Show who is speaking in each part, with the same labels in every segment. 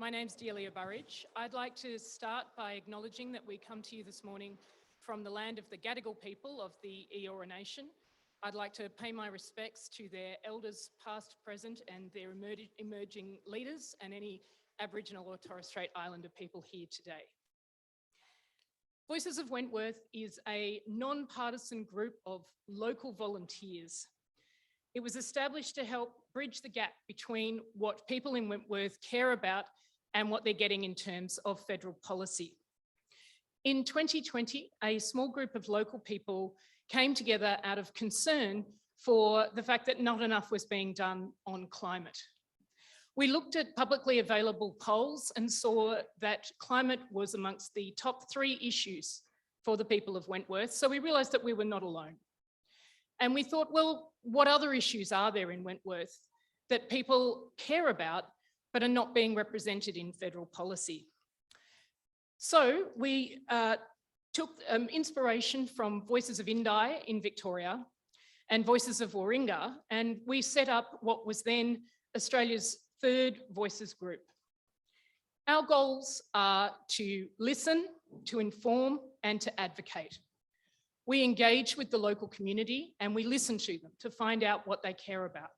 Speaker 1: My name's Delia Burridge. I'd like to start by acknowledging that we come to you this morning from the land of the Gadigal people of the Eora Nation. I'd like to pay my respects to their elders past, present and their emerging leaders and any Aboriginal or Torres Strait Islander people here today. Voices of Wentworth is a non-partisan group of local volunteers. It was established to help bridge the gap between what people in Wentworth care about and what they're getting in terms of federal policy. In 2020, a small group of local people came together out of concern for the fact that not enough was being done on climate. We looked at publicly available polls and saw that climate was amongst the top 3 issues for the people of Wentworth, so we realised that we were not alone. And we thought, well, what other issues are there in Wentworth that people care about but are not being represented in federal policy? So we took inspiration from Voices of Indi in Victoria and Voices of Warringah, and we set up what was then Australia's 3rd Voices group. Our goals are to listen, to inform, and to advocate. We engage with the local community and we listen to them to find out what they care about.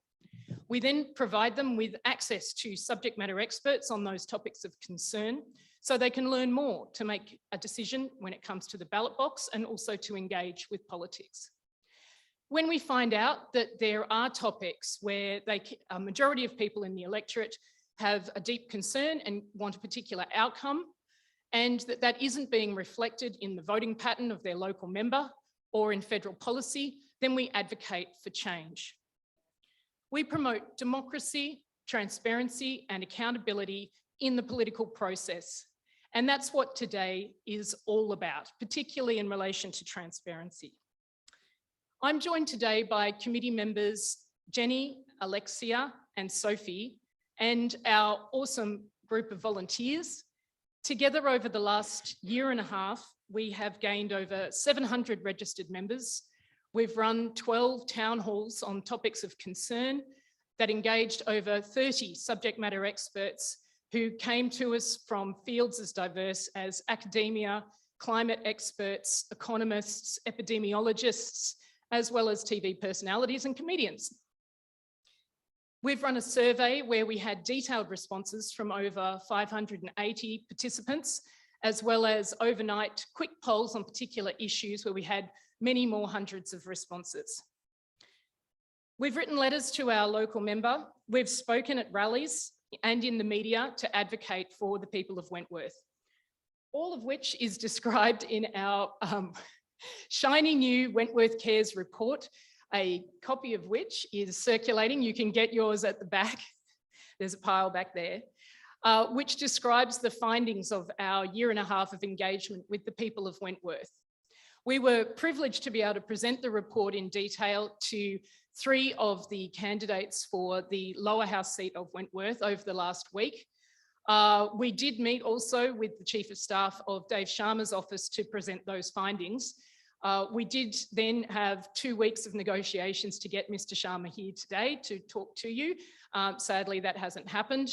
Speaker 1: We then provide them with access to subject matter experts on those topics of concern so they can learn more to make a decision when it comes to the ballot box and also to engage with politics. When we find out that there are topics where a majority of people in the electorate have a deep concern and want a particular outcome, and that isn't being reflected in the voting pattern of their local member or in federal policy, then we advocate for change. We promote democracy, transparency, and accountability in the political process. And that's what today is all about, particularly in relation to transparency. I'm joined today by committee members Jenny, Alexia, and Sophie, and our awesome group of volunteers. Together over the last year and a half, we have gained over 700 registered members. We've run 12 town halls on topics of concern that engaged over 30 subject matter experts who came to us from fields as diverse as academia, climate experts, economists, epidemiologists, as well as TV personalities and comedians. We've run a survey where we had detailed responses from over 580 participants, as well as overnight quick polls on particular issues where we had many more hundreds of responses. We've written letters to our local member. We've spoken at rallies and in the media to advocate for the people of Wentworth, all of which is described in our shiny new Wentworth Cares report, a copy of which is circulating. You can get yours at the back. There's a pile back there, which describes the findings of our year and a half of engagement with the people of Wentworth. We were privileged to be able to present the report in detail to 3 of the candidates for the lower house seat of Wentworth over the last week. We did meet also with the Chief of Staff of Dave Sharma's office to present those findings. We did then have 2 weeks of negotiations to get Mr. Sharma here today to talk to you. Sadly, that hasn't happened.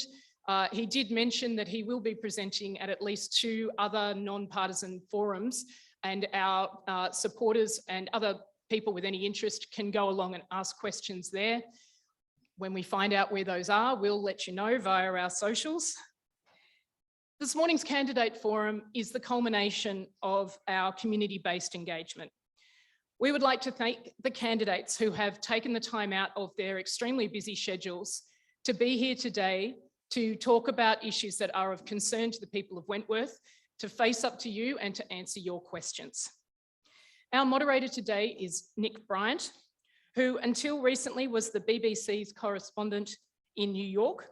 Speaker 1: He did mention that he will be presenting at least 2 other non-partisan forums, and our supporters and other people with any interest can go along and ask questions there. When we find out where those are, we'll let you know via our socials. This morning's Candidate Forum is the culmination of our community-based engagement. We would like to thank the candidates who have taken the time out of their extremely busy schedules to be here today to talk about issues that are of concern to the people of Wentworth, to face up to you and to answer your questions. Our moderator today is Nick Bryant, who until recently was the BBC's correspondent in New York.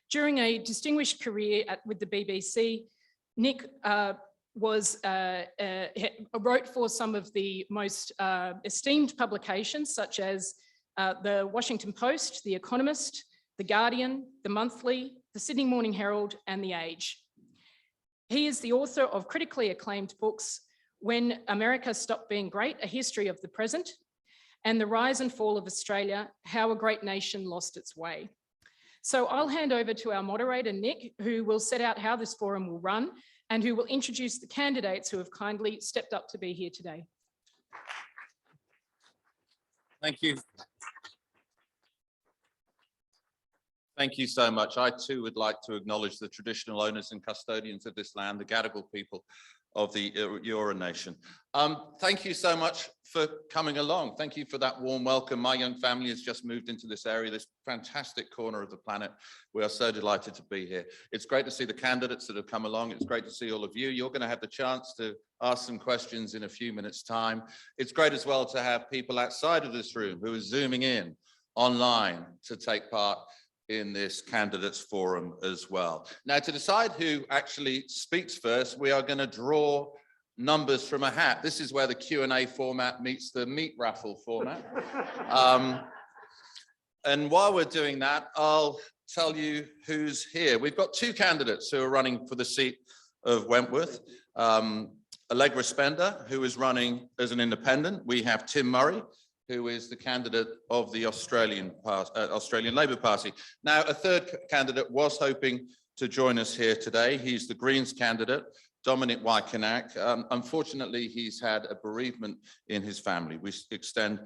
Speaker 1: During a distinguished career with the BBC, Nick wrote for some of the most esteemed publications, such as the Washington Post, The Economist, The Guardian, The Monthly, The Sydney Morning Herald, and The Age. He is the author of critically acclaimed books, When America Stopped Being Great, A History of the Present, and The Rise and Fall of Australia, How a Great Nation Lost Its Way. So I'll hand over to our moderator, Nick, who will set out how this forum will run and who will introduce the candidates who have kindly stepped up to be here today.
Speaker 2: Thank you. Thank you so much. I too would like to acknowledge the traditional owners and custodians of this land, the Gadigal people of the Eora Nation. Thank you so much for coming along. Thank you for that warm welcome. My young family has just moved into this area, this fantastic corner of the planet. We are so delighted to be here. It's great to see the candidates that have come along. It's great to see all of you. You're going to have the chance to ask some questions in a few minutes' time. It's great as well to have people outside of this room who are zooming in online to take part in this candidates forum as well. Now, to decide who actually speaks first, we are going to draw numbers from a hat. This is where the Q&A format meets the meat raffle format. And while we're doing that, I'll tell you who's here. We've got two candidates who are running for the seat of Wentworth. Allegra Spender, who is running as an independent. We have Tim Murray, who is the candidate of the Australian Labor Party. Now, a third candidate was hoping to join us here today. He's the Greens candidate, Dominic Wykenak. Unfortunately, he's had a bereavement in his family. We extend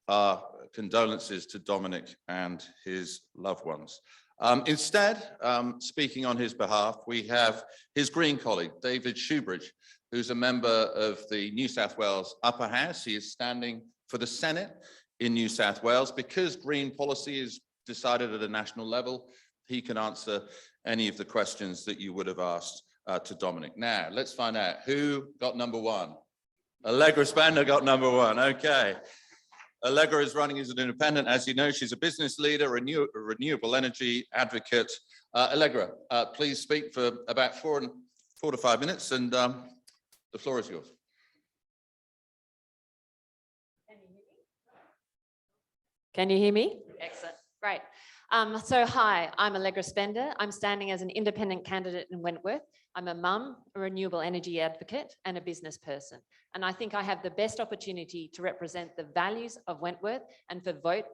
Speaker 2: our condolences to Dominic and his loved ones. Instead, speaking on his behalf, we have his Green colleague, David Shoebridge, who's a member of the New South Wales Upper House. He is standing for the Senate in New South Wales. Because Green policy is decided at a national level, he can answer any of the questions that you would have asked to Dominic. Now, let's find out who got number one. Allegra Spender got number one, okay. Allegra is running as an independent. As you know, she's a business leader, renewable energy advocate. Allegra, please speak for about 4 to 5 minutes, and the floor is yours.
Speaker 3: Can you hear me? Excellent, great. So hi, I'm Allegra Spender. I'm standing as an independent candidate in Wentworth. I'm a mum, a renewable energy advocate, and a business person. And I think I have the best opportunity to represent the values of Wentworth and to vote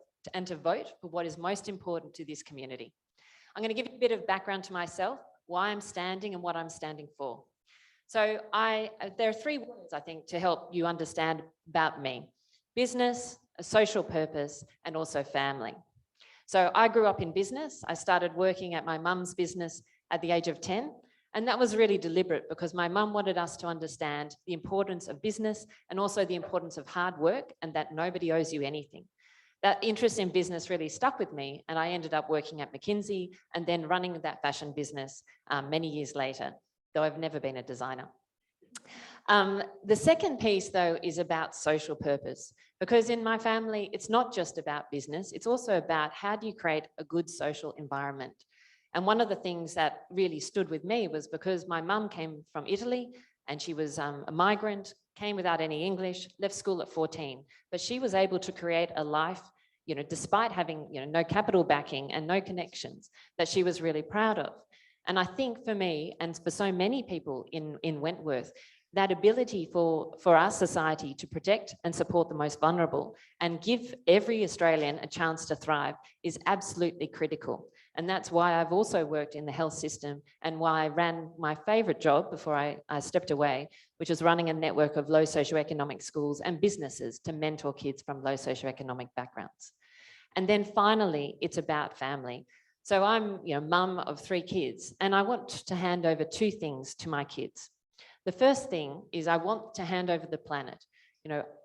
Speaker 3: for what is most important to this community. I'm going to give you a bit of background to myself, why I'm standing and what I'm standing for. So there are 3 words, I think, to help you understand about me: business, a social purpose, and also family. So I grew up in business. I started working at my mum's business at the age of 10. And that was really deliberate because my mum wanted us to understand the importance of business and also the importance of hard work and that nobody owes you anything. That interest in business really stuck with me, and I ended up working at McKinsey and then running that fashion business many years later, though I've never been a designer. The second piece, though, is about social purpose, because in my family, it's not just about business, it's also about how do you create a good social environment. And one of the things that really stood with me was because my mum came from Italy and she was a migrant, came without any English, left school at 14, but she was able to create a life, despite having, no capital backing and no connections, that she was really proud of. And I think for me, and for so many people in Wentworth, that ability for our society to protect and support the most vulnerable and give every Australian a chance to thrive is absolutely critical. And that's why I've also worked in the health system and why I ran my favourite job before I stepped away, which was running a network of low socioeconomic schools and businesses to mentor kids from low socioeconomic backgrounds. And then finally, it's about family. So I'm, mum of 3 kids, and I want to hand over 2 things to my kids. The first thing is I want to hand over the planet.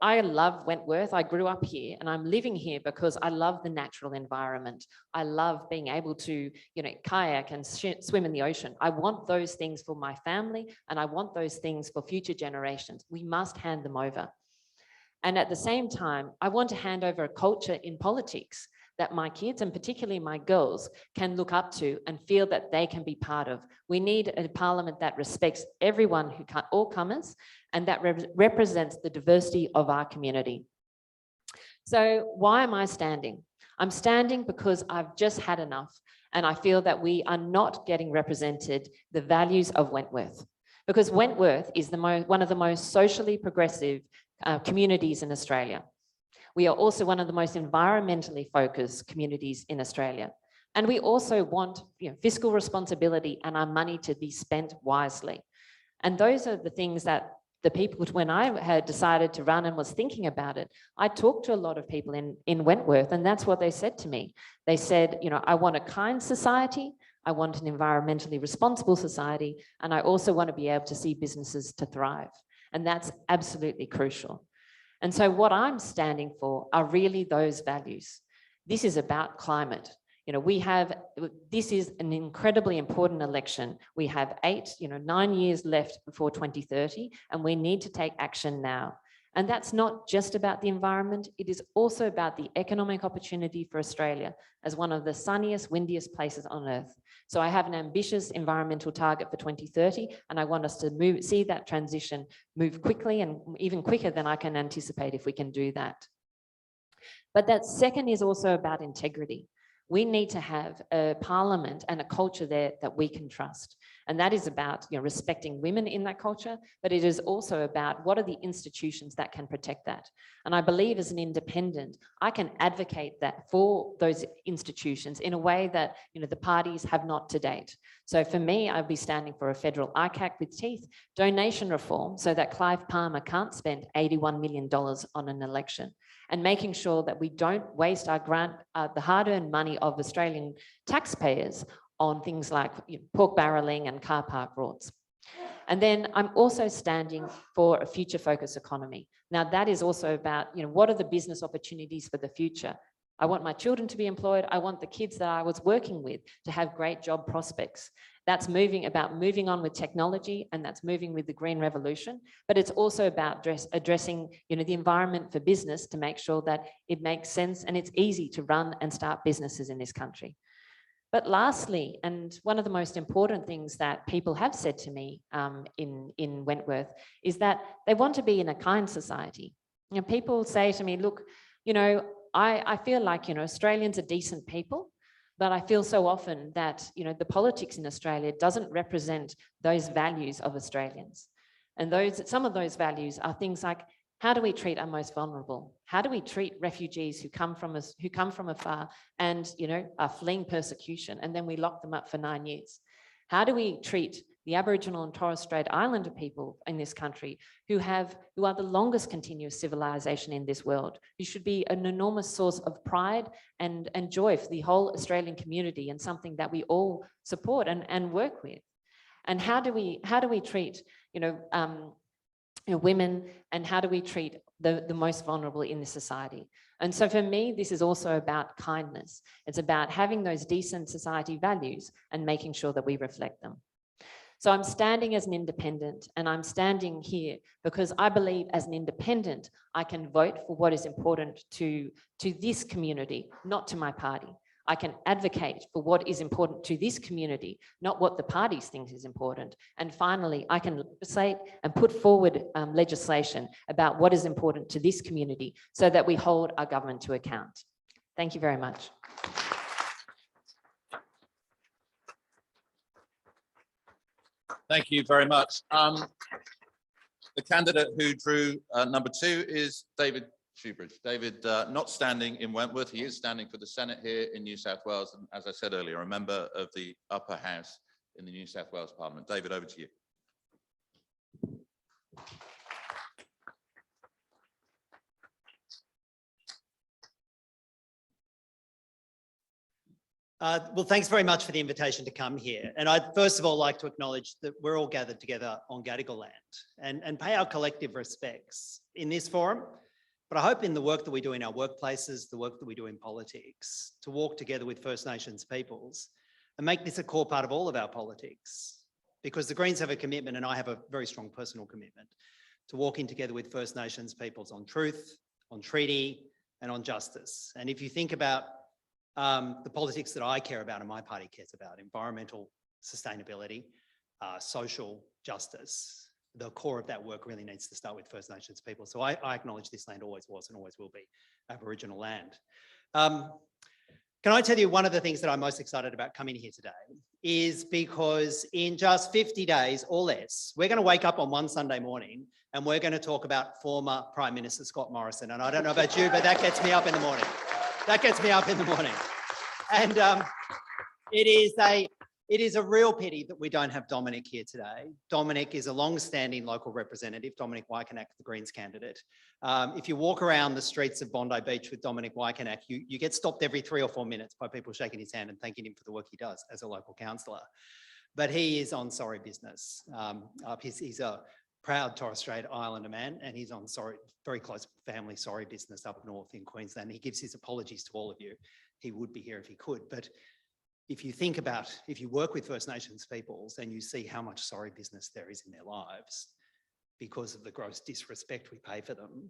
Speaker 3: I love Wentworth. I grew up here and I'm living here because I love the natural environment. I love being able to, kayak and swim in the ocean. I want those things for my family and I want those things for future generations. We must hand them over. And at the same time, I want to hand over a culture in politics that my kids, and particularly my girls, can look up to and feel that they can be part of. We need a parliament that respects everyone, all comers, and that represents the diversity of our community. So why am I standing? I'm standing because I've just had enough, and I feel that we are not getting represented the values of Wentworth, because Wentworth is one of the most socially progressive communities in Australia. We are also one of the most environmentally focused communities in Australia. And we also want fiscal responsibility and our money to be spent wisely. And those are the things that the people, when I had decided to run and was thinking about it, I talked to a lot of people in Wentworth, and that's what they said to me. They said, I want a kind society, I want an environmentally responsible society, and I also want to be able to see businesses to thrive. And that's absolutely crucial. And so what I'm standing for are really those values. This is about climate. This is an incredibly important election. We have 9 years left before 2030, and we need to take action now. And that's not just about the environment, it is also about the economic opportunity for Australia as one of the sunniest, windiest places on earth. So I have an ambitious environmental target for 2030, and I want us to see that transition move quickly, and even quicker than I can anticipate if we can do that. But that second is also about integrity. We need to have a parliament and a culture there that we can trust. And that is about respecting women in that culture, but it is also about what are the institutions that can protect that. And I believe as an independent, I can advocate that for those institutions in a way that the parties have not to date. So for me, I'd be standing for a federal ICAC with teeth, donation reform so that Clive Palmer can't spend $81 million on an election, and making sure that we don't waste our the hard-earned money of Australian taxpayers on things like pork barrelling and car park rorts. And then I'm also standing for a future-focused economy. Now that is also about, what are the business opportunities for the future? I want my children to be employed. I want the kids that I was working with to have great job prospects. That's about moving on with technology, and that's moving with the green revolution. But it's also about addressing the environment for business to make sure that it makes sense and it's easy to run and start businesses in this country. But lastly, and one of the most important things that people have said to me in Wentworth is that they want to be in a kind society. People say to me, look, I feel like Australians are decent people, but I feel so often that the politics in Australia doesn't represent those values of Australians. And some of those values are things like, how do we treat our most vulnerable? How do we treat refugees who come from afar and are fleeing persecution, and then we lock them up for 9 years? How do we treat the Aboriginal and Torres Strait Islander people in this country who are the longest continuous civilization in this world, who should be an enormous source of pride and joy for the whole Australian community, and something that we all support and work with? And how do we treat women, and how do we treat the most vulnerable in this society? And so for me, this is also about kindness. It's about having those decent society values and making sure that we reflect them. So I'm standing as an independent, and I'm standing here because I believe as an independent, I can vote for what is important to this community, not to my party. I can advocate for what is important to this community, not what the parties think is important. And finally, I can legislate and put forward legislation about what is important to this community so that we hold our government to account. Thank you very much.
Speaker 2: Thank you very much. The candidate who drew number 2 is David Shoebridge. David, not standing in Wentworth, he is standing for the Senate here in New South Wales, and as I said earlier, a member of the upper house in the New South Wales Parliament. David, over to you.
Speaker 4: Well, thanks very much for the invitation to come here. And I'd first of all like to acknowledge that we're all gathered together on Gadigal land and pay our collective respects in this forum. But I hope in the work that we do in our workplaces, the work that we do in politics, to walk together with First Nations peoples and make this a core part of all of our politics. Because the Greens have a commitment, and I have a very strong personal commitment, to walking together with First Nations peoples on truth, on treaty, and on justice. And if you think about the politics that I care about and my party cares about, environmental sustainability, social justice, the core of that work really needs to start with First Nations people. So I acknowledge this land always was and always will be Aboriginal land. Can I tell you one of the things that I'm most excited about coming here today is because in just 50 days or less, we're going to wake up on one Sunday morning and we're going to talk about former Prime Minister Scott Morrison. And I don't know about you, but that gets me up in the morning. That gets me up in the morning. And It is a real pity that we don't have Dominic here today. Dominic is a long-standing local representative, Dominic Wykenak, the Greens candidate. If you walk around the streets of Bondi Beach with Dominic Wykenak, you get stopped every 3 or 4 minutes by people shaking his hand and thanking him for the work he does as a local councillor. But he is on sorry business. He's a proud Torres Strait Islander man, and he's on very close family sorry business up north in Queensland. He gives his apologies to all of you. He would be here if he could, but if you work with First Nations peoples and you see how much sorry business there is in their lives because of the gross disrespect we pay for them,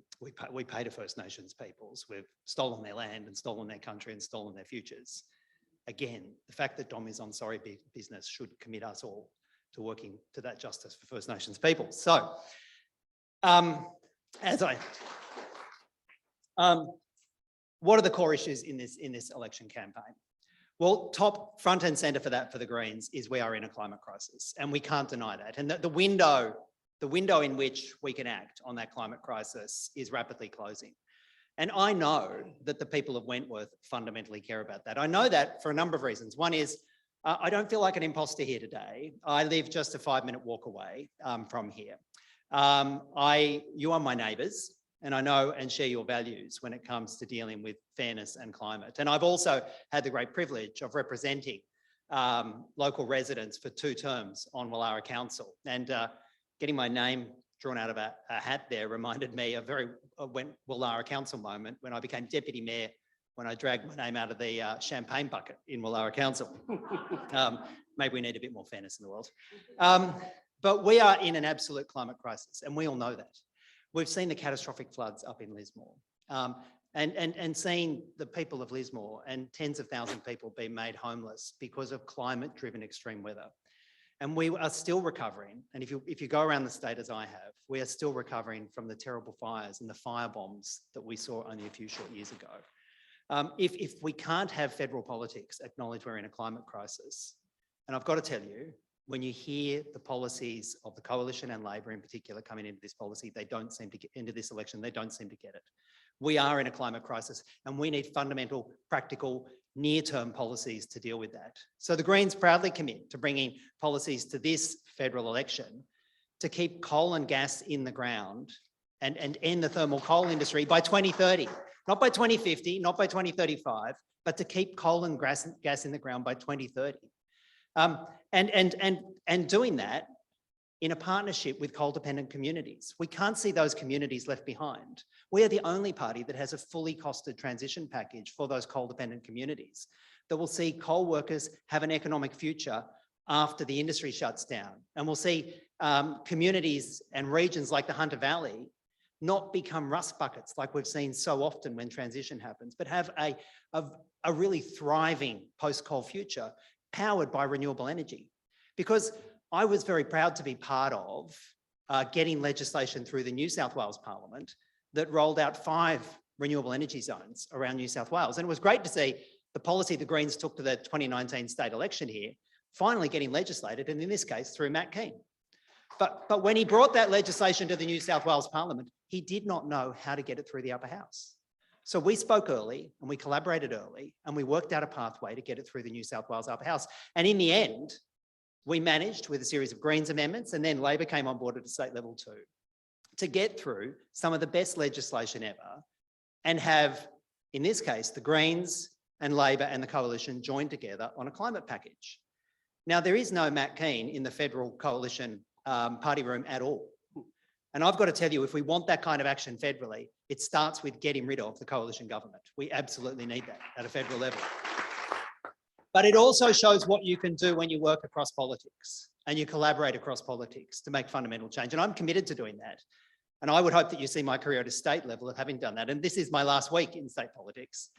Speaker 4: we pay to First Nations peoples. We've stolen their land and stolen their country and stolen their futures. Again, the fact that Dom is on sorry business should commit us all to working to that justice for First Nations people. So, what are the core issues in this election campaign? Well, top front and centre for that for the Greens is we are in a climate crisis, and we can't deny that. And the window in which we can act on that climate crisis is rapidly closing. And I know that the people of Wentworth fundamentally care about that. I know that for a number of reasons. One is I don't feel like an imposter here today. I live just a 5-minute walk away from here. You are my neighbours, and I know and share your values when it comes to dealing with fairness and climate. And I've also had the great privilege of representing local residents for 2 terms on Woollahra Council. And getting my name drawn out of a hat there reminded me of Woollahra Council moment when I became Deputy Mayor, when I dragged my name out of the champagne bucket in Woollahra Council. Maybe we need a bit more fairness in the world. But we are in an absolute climate crisis, and we all know that. We've seen the catastrophic floods up in Lismore, and seen the people of Lismore and tens of thousands of people being made homeless because of climate-driven extreme weather. And we are still recovering. And if you go around the state as I have, we are still recovering from the terrible fires and the fire bombs that we saw only a few short years ago. If we can't have federal politics acknowledge we're in a climate crisis, and I've got to tell you, when you hear the policies of the Coalition and Labor in particular coming into this policy, they don't seem to get into this election, they don't seem to get it. We are in a climate crisis, and we need fundamental, practical, near-term policies to deal with that. So the Greens proudly commit to bringing policies to this federal election to keep coal and gas in the ground and end the thermal coal industry by 2030, not by 2050, not by 2035, but to keep coal and gas in the ground by 2030. And doing that in a partnership with coal-dependent communities. We can't see those communities left behind. We are the only party that has a fully costed transition package for those coal-dependent communities that will see coal workers have an economic future after the industry shuts down. And we'll see communities and regions like the Hunter Valley not become rust buckets like we've seen so often when transition happens, but have a really thriving post-coal future powered by renewable energy. Because I was very proud to be part of getting legislation through the New South Wales Parliament that rolled out 5 renewable energy zones around New South Wales. And it was great to see the policy the Greens took to the 2019 state election here finally getting legislated, and in this case through Matt Keane. But when he brought that legislation to the New South Wales Parliament, he did not know how to get it through the upper house. So we spoke early and we collaborated early and we worked out a pathway to get it through the New South Wales upper house. And in the end, we managed with a series of Greens amendments, and then Labor came on board at a state level too, to get through some of the best legislation ever and have, in this case, the Greens and Labor and the Coalition joined together on a climate package. Now, there is no Matt Keane in the federal Coalition party room at all. And I've got to tell you, if we want that kind of action federally, it starts with getting rid of the coalition government. We absolutely need that at a federal level. But it also shows what you can do when you work across politics and you collaborate across politics to make fundamental change. And I'm committed to doing that. And I would hope that you see my career at a state level of having done that. And this is my last week in state politics.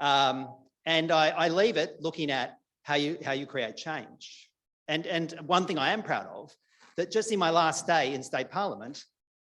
Speaker 4: And I leave it looking at how you create change. And one thing I am proud of, that just in my last day in state parliament,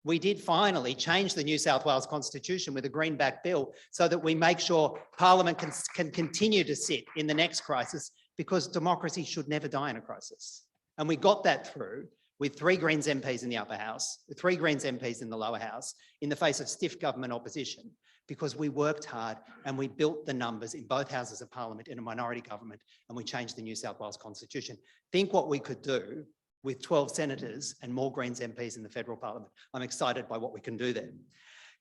Speaker 4: we did finally change the New South Wales Constitution with a greenback bill so that we make sure Parliament can continue to sit in the next crisis, because democracy should never die in a crisis. And we got that through with 3 Greens MPs in the upper house, with 3 Greens MPs in the lower house, in the face of stiff government opposition. because we worked hard and we built the numbers in both houses of parliament in a minority government, and we changed the New South Wales constitution. Think what we could do with 12 senators and more Greens MPs in the federal parliament. I'm excited by what we can do there.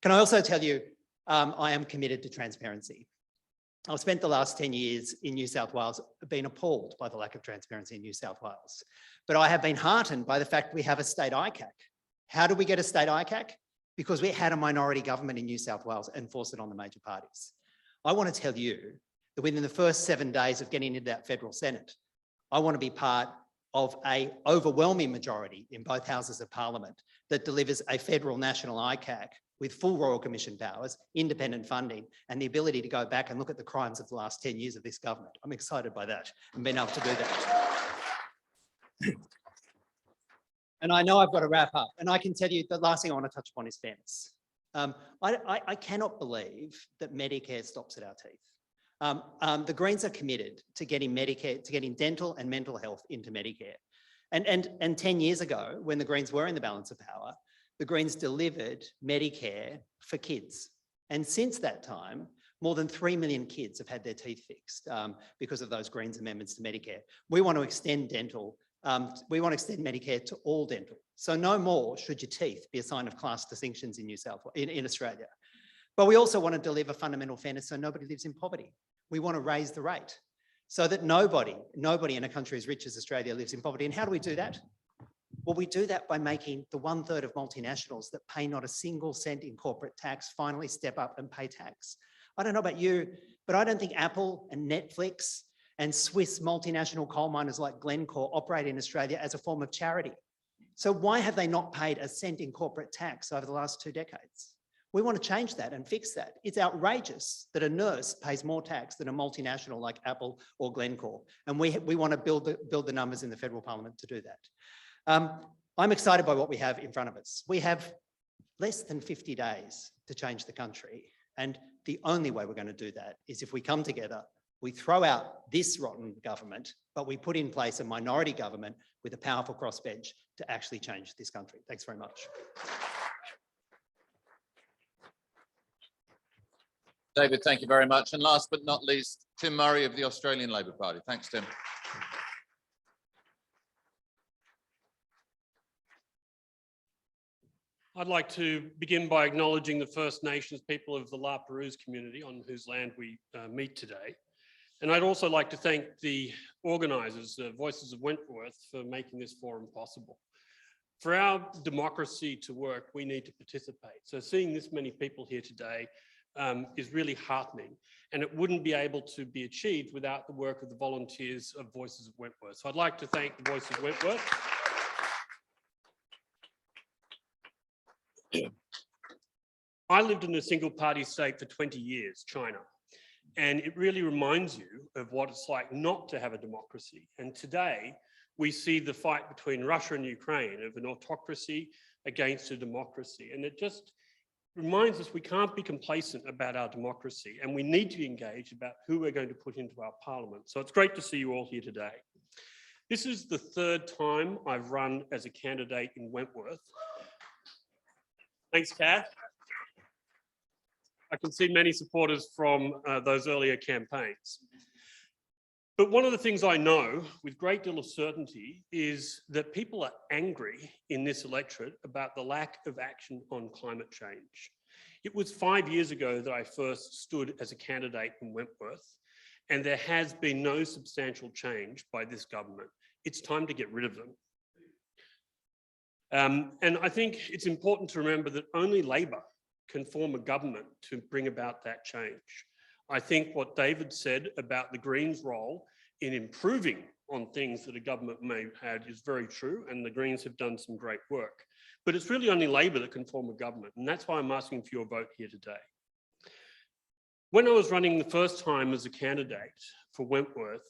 Speaker 4: Can I also tell you, I am committed to transparency. I've spent the last 10 years in New South Wales being appalled by the lack of transparency in New South Wales. But I have been heartened by the fact we have a state ICAC. How did we get a state ICAC? Because we had a minority government in New South Wales and forced it on the major parties. I want to tell you that within the first 7 days of getting into that federal Senate, I want to be part of an overwhelming majority in both houses of parliament that delivers a federal national ICAC with full Royal Commission powers, independent funding, and the ability to go back and look at the crimes of the last 10 years of this government. I'm excited by that and being able to do that. And I know I've got to wrap up, and I can tell you the last thing I want to touch upon is fairness. I cannot believe that Medicare stops at our teeth. The Greens are committed to getting Medicare, to getting dental and mental health into Medicare. And 10 years ago, when the Greens were in the balance of power, the Greens delivered Medicare for kids. And since that time, more than 3 million kids have had their teeth fixed because of those Greens amendments to Medicare. We want to extend dental. We want to extend Medicare to all dental. So no more should your teeth be a sign of class distinctions in in Australia. But we also want to deliver fundamental fairness so nobody lives in poverty. We want to raise the rate so that nobody in a country as rich as Australia lives in poverty. And how do we do that? Well, we do that by making the 1/3 of multinationals that pay not a single cent in corporate tax finally step up and pay tax. I don't know about you, but I don't think Apple and Netflix and Swiss multinational coal miners like Glencore operate in Australia as a form of charity. So why have they not paid a cent in corporate tax over the last 2 decades? We want to change that and fix that. It's outrageous that a nurse pays more tax than a multinational like Apple or Glencore. And we want to build the numbers in the federal parliament to do that. I'm excited by what we have in front of us. We have less than 50 days to change the country. And the only way we're going to do that is if we come together, we throw out this rotten government, but we put in place a minority government with a powerful crossbench to actually change this country. Thanks very much.
Speaker 2: David, thank you very much. And last but not least, Tim Murray of the Australian Labor Party. Thanks, Tim.
Speaker 5: I'd like to begin by acknowledging the First Nations people of the La Perouse community on whose land we meet today. And I'd also like to thank the organisers, the Voices of Wentworth, for making this forum possible. For our democracy to work, we need to participate. So seeing this many people here today is really heartening, and it wouldn't be able to be achieved without the work of the volunteers of Voices of Wentworth. So I'd like to thank the Voices of Wentworth. I lived in a single party state for 20 years, China, and it really reminds you of what it's like not to have a democracy. And today we see the fight between Russia and Ukraine of an autocracy against a democracy. And it just reminds us we can't be complacent about our democracy, and we need to be engaged about who we're going to put into our parliament. So it's great to see you all here today. This is the 3rd time I've run as a candidate in Wentworth. Thanks, Kath. I can see many supporters from those earlier campaigns. But one of the things I know with great deal of certainty is that people are angry in this electorate about the lack of action on climate change. It was 5 years ago that I first stood as a candidate in Wentworth, and there has been no substantial change by this government. It's time to get rid of them. And I think it's important to remember that only Labor can form a government to bring about that change. I think what David said about the Greens' role in improving on things that a government may have had is very true, and the Greens have done some great work. But it's really only Labor that can form a government, and that's why I'm asking for your vote here today. When I was running the first time as a candidate for Wentworth,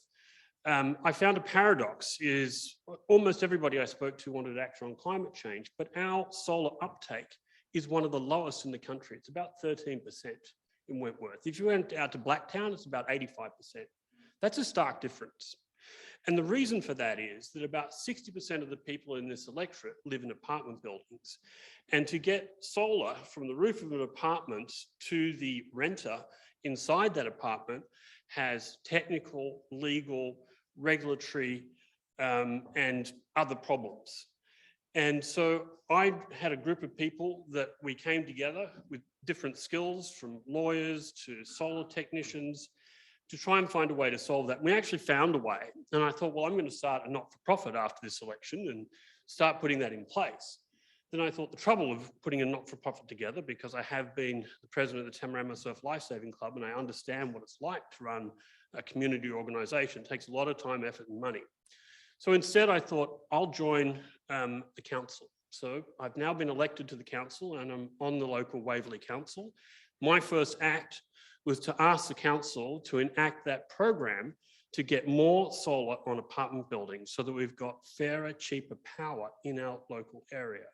Speaker 5: I found a paradox is almost everybody I spoke to wanted action on climate change, but our solar uptake is one of the lowest in the country. It's about 13% in Wentworth. If you went out to Blacktown, it's about 85%. That's a stark difference. And the reason for that is that about 60% of the people in this electorate live in apartment buildings. And to get solar from the roof of an apartment to the renter inside that apartment has technical, legal, regulatory, and other problems. And so I had a group of people that we came together with different skills, from lawyers to solar technicians, to try and find a way to solve that. We actually found a way. And I thought, well, I'm going to start a not-for-profit after this election and start putting that in place. Then I thought the trouble of putting a not-for-profit together, because I have been the president of the Tamarama Surf Lifesaving Club and I understand what it's like to run a community organisation. It takes a lot of time, effort and money. So instead I thought I'll join the council. So I've now been elected to the council and I'm on the local Waverley Council. My first act was to ask the council to enact that program to get more solar on apartment buildings so that we've got fairer, cheaper power in our local area.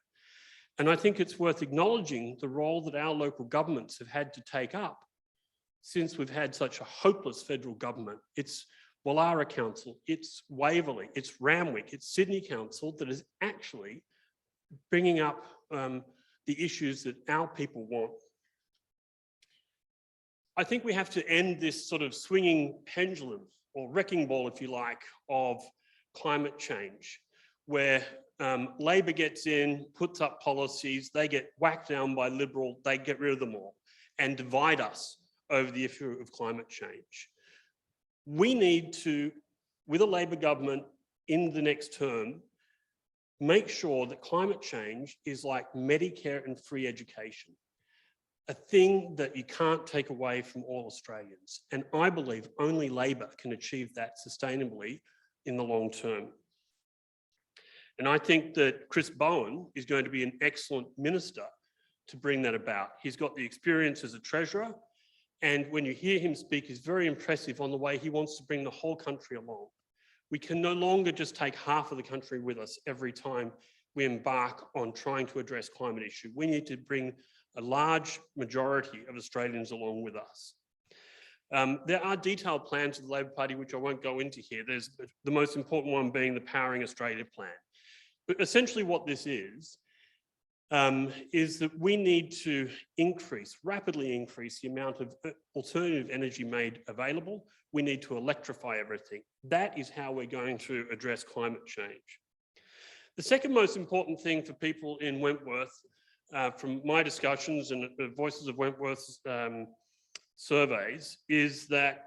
Speaker 5: And I think it's worth acknowledging the role that our local governments have had to take up since we've had such a hopeless federal government. It's Wallara Council, it's Waverley, it's Randwick, it's Sydney Council that is actually bringing up the issues that our people want. I think we have to end this sort of swinging pendulum or wrecking ball, if you like, of climate change, where Labor gets in, puts up policies, they get whacked down by Liberal, they get rid of them all and divide us over the issue of climate change. We need to, with a Labor government in the next term, make sure that climate change is like Medicare and free education, a thing that you can't take away from all Australians. And I believe only Labor can achieve that sustainably in the long term. And I think that Chris Bowen is going to be an excellent minister to bring that about. He's got the experience as a treasurer, and when you hear him speak, he's very impressive on the way he wants to bring the whole country along. We can no longer just take half of the country with us every time we embark on trying to address climate issue. We need to bring a large majority of Australians along with us. There are detailed plans of the Labor Party, which I won't go into here. There's the most important one being the Powering Australia plan. But essentially what this is that we need to rapidly increase the amount of alternative energy made available. We need to electrify everything. That is how we're going to address climate change. The second most important thing for people in Wentworth, from my discussions and the Voices of Wentworth's surveys, is that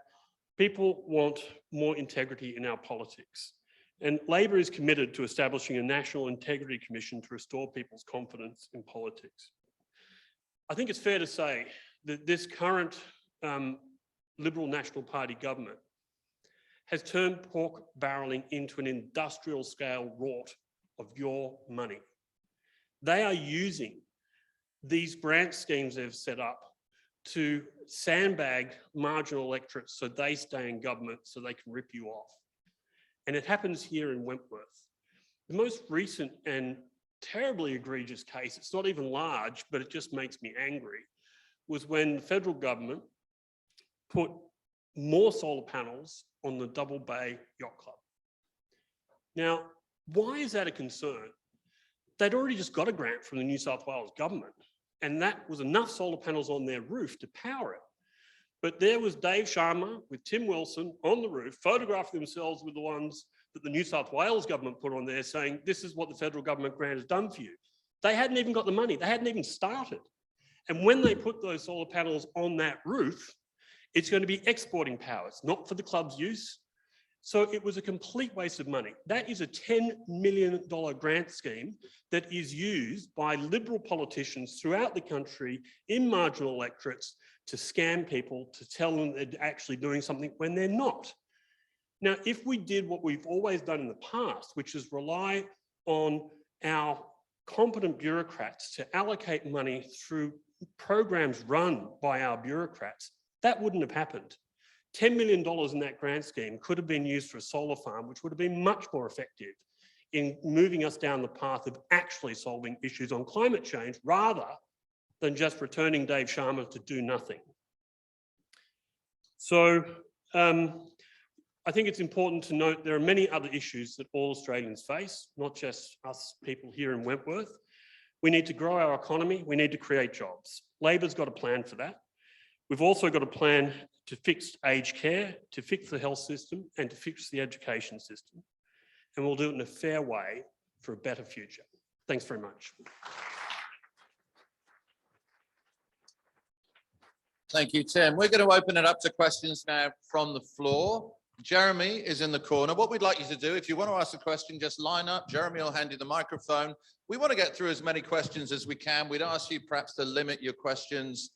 Speaker 5: people want more integrity in our politics. And Labor is committed to establishing a National Integrity Commission to restore people's confidence in politics. I think it's fair to say that this current Liberal National Party government has turned pork barrelling into an industrial scale rort of your money. They are using these grant schemes they've set up to sandbag marginal electorates so they stay in government so they can rip you off. And it happens here in Wentworth. The most recent and terribly egregious case, it's not even large, but it just makes me angry, was when the federal government put more solar panels on the Double Bay Yacht Club. Now, why is that a concern? They'd already just got a grant from the New South Wales government, and that was enough solar panels on their roof to power it. But there was Dave Sharma with Tim Wilson on the roof, photographing themselves with the ones that the New South Wales government put on there saying, this is what the federal government grant has done for you. They hadn't even got the money. They hadn't even started. And when they put those solar panels on that roof, it's going to be exporting power. It's not for the club's use. So it was a complete waste of money. That is a $10 million grant scheme that is used by Liberal politicians throughout the country in marginal electorates to scam people, to tell them they're actually doing something when they're not. Now, if we did what we've always done in the past, which is rely on our competent bureaucrats to allocate money through programs run by our bureaucrats, that wouldn't have happened. $10 million in that grant scheme could have been used for a solar farm, which would have been much more effective in moving us down the path of actually solving issues on climate change, rather than just returning Dave Sharma to do nothing. So I think it's important to note there are many other issues that all Australians face, not just us people here in Wentworth. We need to grow our economy. We need to create jobs. Labor's got a plan for that. We've also got a plan to fix aged care, to fix the health system, and to fix the education system. And we'll do it in a fair way for a better future. Thanks very much.
Speaker 2: Thank you, Tim. We're going to open it up to questions now from the floor. Jeremy is in the corner. What we'd like you to do, if you want to ask a question, just line up. Jeremy will hand you the microphone. We want to get through as many questions as we can. We'd ask you perhaps to limit your questions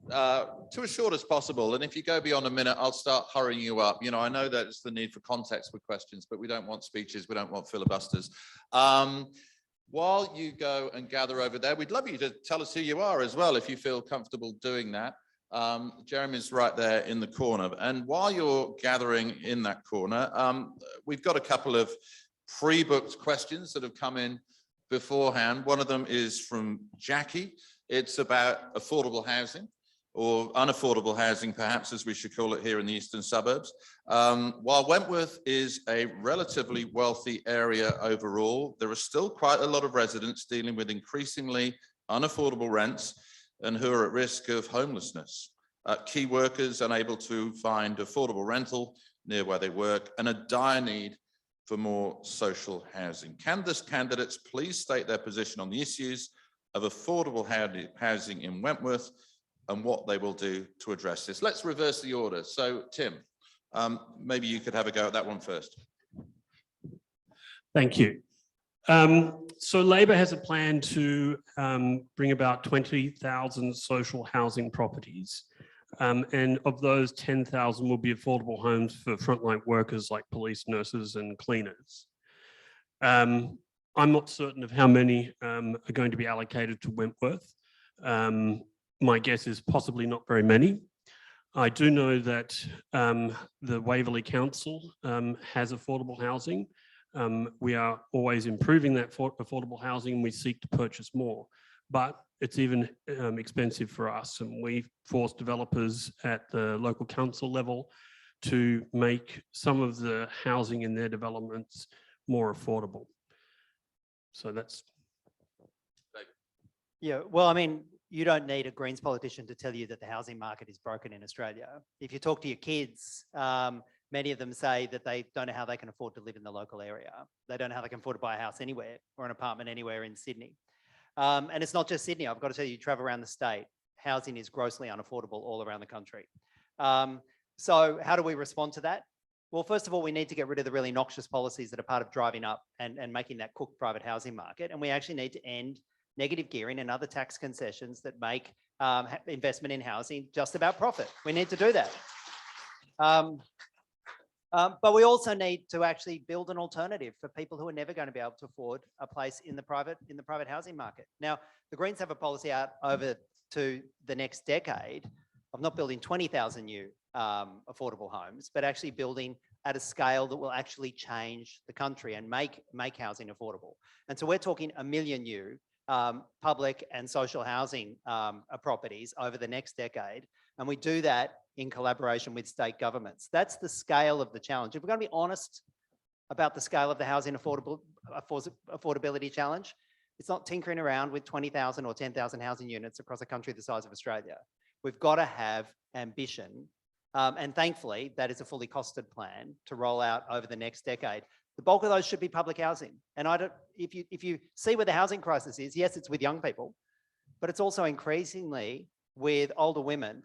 Speaker 2: to as short as possible. And if you go beyond a minute, I'll start hurrying you up. You know, I know that it's the need for context with questions, but we don't want speeches. We don't want filibusters. While you go and gather over there, we'd love you to tell us who you are as well, if you feel comfortable doing that. Jeremy's right there in the corner. And while you're gathering in that corner, we've got a couple of pre-booked questions that have come in beforehand. One of them is from Jackie. It's about affordable housing, or unaffordable housing, perhaps, as we should call it here in the eastern suburbs. While Wentworth is a relatively wealthy area overall, there are still quite a lot of residents dealing with increasingly unaffordable rents and who are at risk of homelessness. Key workers unable to find affordable rental near where they work, and a dire need for more social housing. Can the candidates please state their position on the issues of affordable housing in Wentworth and what they will do to address this? Let's reverse the order. So, Tim, maybe you could have a go at that one first.
Speaker 5: Thank you. So Labor has a plan to bring about 20,000 social housing properties. And of those, 10,000 will be affordable homes for frontline workers like police, nurses, and cleaners. I'm not certain of how many are going to be allocated to Wentworth. My guess is possibly not very many. I do know that the Waverley Council has affordable housing. We are always improving that affordable housing, and we seek to purchase more, but it's even expensive for us, and we force developers at the local council level to make some of the housing in their developments more affordable. So that's...
Speaker 4: Yeah, well, I mean, you don't need a Greens politician to tell you that the housing market is broken in Australia. If you talk to your kids, many of them say that they don't know how they can afford to live in the local area. They don't know how they can afford to buy a house anywhere or an apartment anywhere in Sydney. And it's not just Sydney. I've got to tell you, travel around the state, housing is grossly unaffordable all around the country. So how do we respond to that? Well, first of all, we need to get rid of the really noxious policies that are part of driving up and making that cooked private housing market. And we actually need to end negative gearing and other tax concessions that make investment in housing just about profit. We need to do that. But we also need to actually build an alternative for people who are never going to be able to afford a place in the private housing market. Now, the Greens have a policy out over to the next decade of not building 20,000 new affordable homes, but actually building at a scale that will actually change the country and make housing affordable. And so we're talking 1 million new public and social housing properties over the next decade. And we do that in collaboration with state governments. That's the scale of the challenge. If we're going to be honest about the scale of the housing affordability challenge, it's not tinkering around with 20,000 or 10,000 housing units across a country the size of Australia. We've got to have ambition. And thankfully, that is a fully costed plan to roll out over the next decade. The bulk of those should be public housing. And if you see where the housing crisis is, yes, it's with young people, but it's also increasingly with older women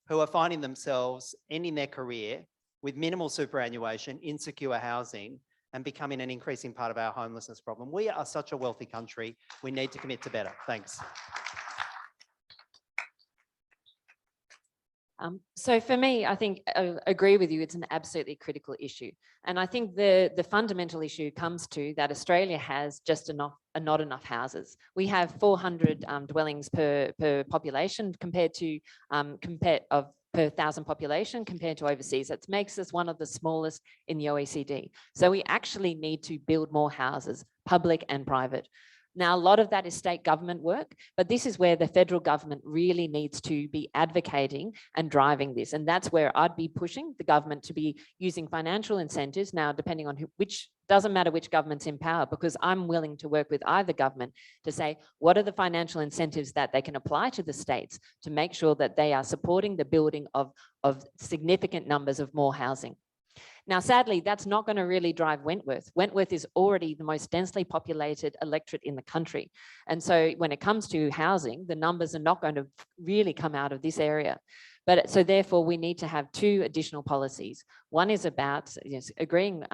Speaker 4: who are finding themselves ending their career with minimal superannuation, insecure housing, and becoming an increasing part of our homelessness problem. We are such a wealthy country. We need to commit to better. Thanks.
Speaker 3: So for me, I think I agree with you. It's an absolutely critical issue. And I think the fundamental issue comes to that Australia has just not enough houses. We have 400 dwellings per population compared to per 1,000 population compared to overseas. That makes us one of the smallest in the OECD. So we actually need to build more houses, public and private. Now, a lot of that is state government work, but this is where the federal government really needs to be advocating and driving this. And that's where I'd be pushing the government to be using financial incentives now, depending on doesn't matter which government's in power, because I'm willing to work with either government to say, what are the financial incentives that they can apply to the states to make sure that they are supporting the building of significant numbers of more housing. Now, sadly, that's not going to really drive Wentworth. Wentworth is already the most densely populated electorate in the country. And so when it comes to housing, the numbers are not going to really come out of this area. But so therefore, we need to have two additional policies. One is about agreeing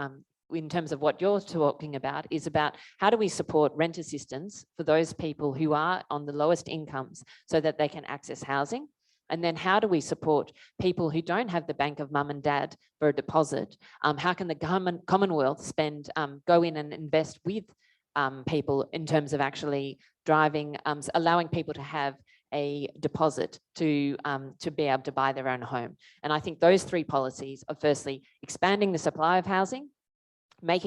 Speaker 3: in terms of what you're talking about, is about how do we support rent assistance for those people who are on the lowest incomes so that they can access housing? And then how do we support people who don't have the bank of mum and dad for a deposit? How can the Commonwealth go in and invest with people in terms of actually driving, allowing people to have a deposit to be able to buy their own home? And I think those three policies are firstly expanding the supply of housing, make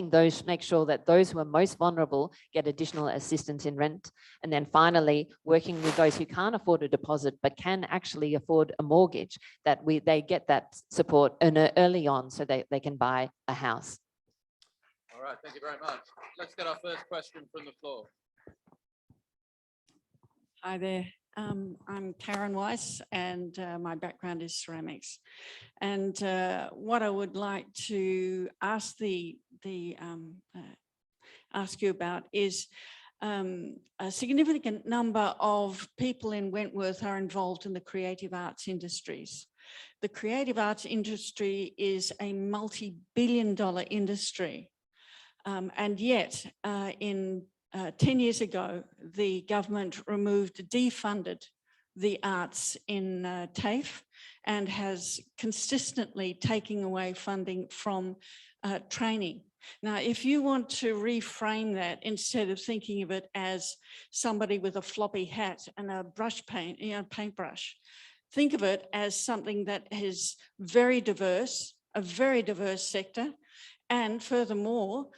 Speaker 3: sure that those who are most vulnerable get additional assistance in rent. And then finally, working with those who can't afford a deposit but can actually afford a mortgage, that they get that support early on so they can buy a house.
Speaker 2: All right, thank you very much. Let's get our first question from the floor.
Speaker 6: Hi there. I'm Karen Weiss, and my background is ceramics. And what I would like to ask ask you about is a significant number of people in Wentworth are involved in the creative arts industries. The creative arts industry is a multi-billion-dollar industry, and yet in 10 years ago, the government defunded the arts in TAFE and has consistently taken away funding from training. Now, if you want to reframe that, instead of thinking of it as somebody with a floppy hat and a paintbrush, think of it as something that is very diverse, a very diverse sector, and furthermore,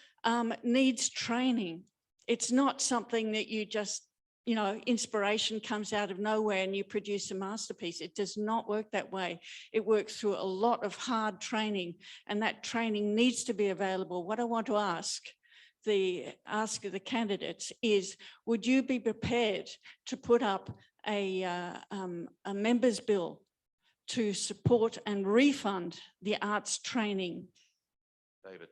Speaker 6: needs training. It's not something that you just, inspiration comes out of nowhere and you produce a masterpiece. It does not work that way. It works through a lot of hard training, and that training needs to be available. What I want to ask the candidates is, would you be prepared to put up a members bill to support and refund the arts training?
Speaker 2: David.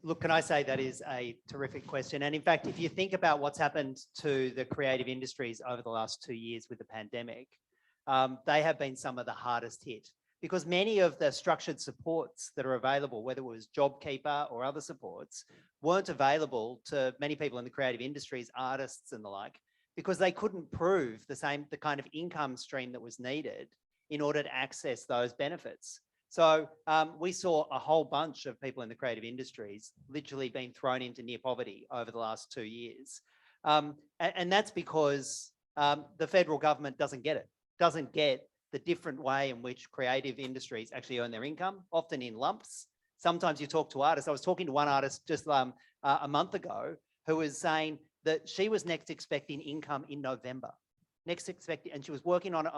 Speaker 4: Look, can I say that is a terrific question. And in fact, if you think about what's happened to the creative industries over the last 2 years with the pandemic, they have been some of the hardest hit, because many of the structured supports that are available, whether it was JobKeeper or other supports, weren't available to many people in the creative industries, artists and the like, because they couldn't prove the kind of income stream that was needed in order to access those benefits. So we saw a whole bunch of people in the creative industries literally being thrown into near poverty over the last 2 years. And that's because the federal government doesn't get the different way in which creative industries actually earn their income, often in lumps. Sometimes you talk to artists. I was talking to one artist just a month ago who was saying that she was next expecting income in November. And she was working on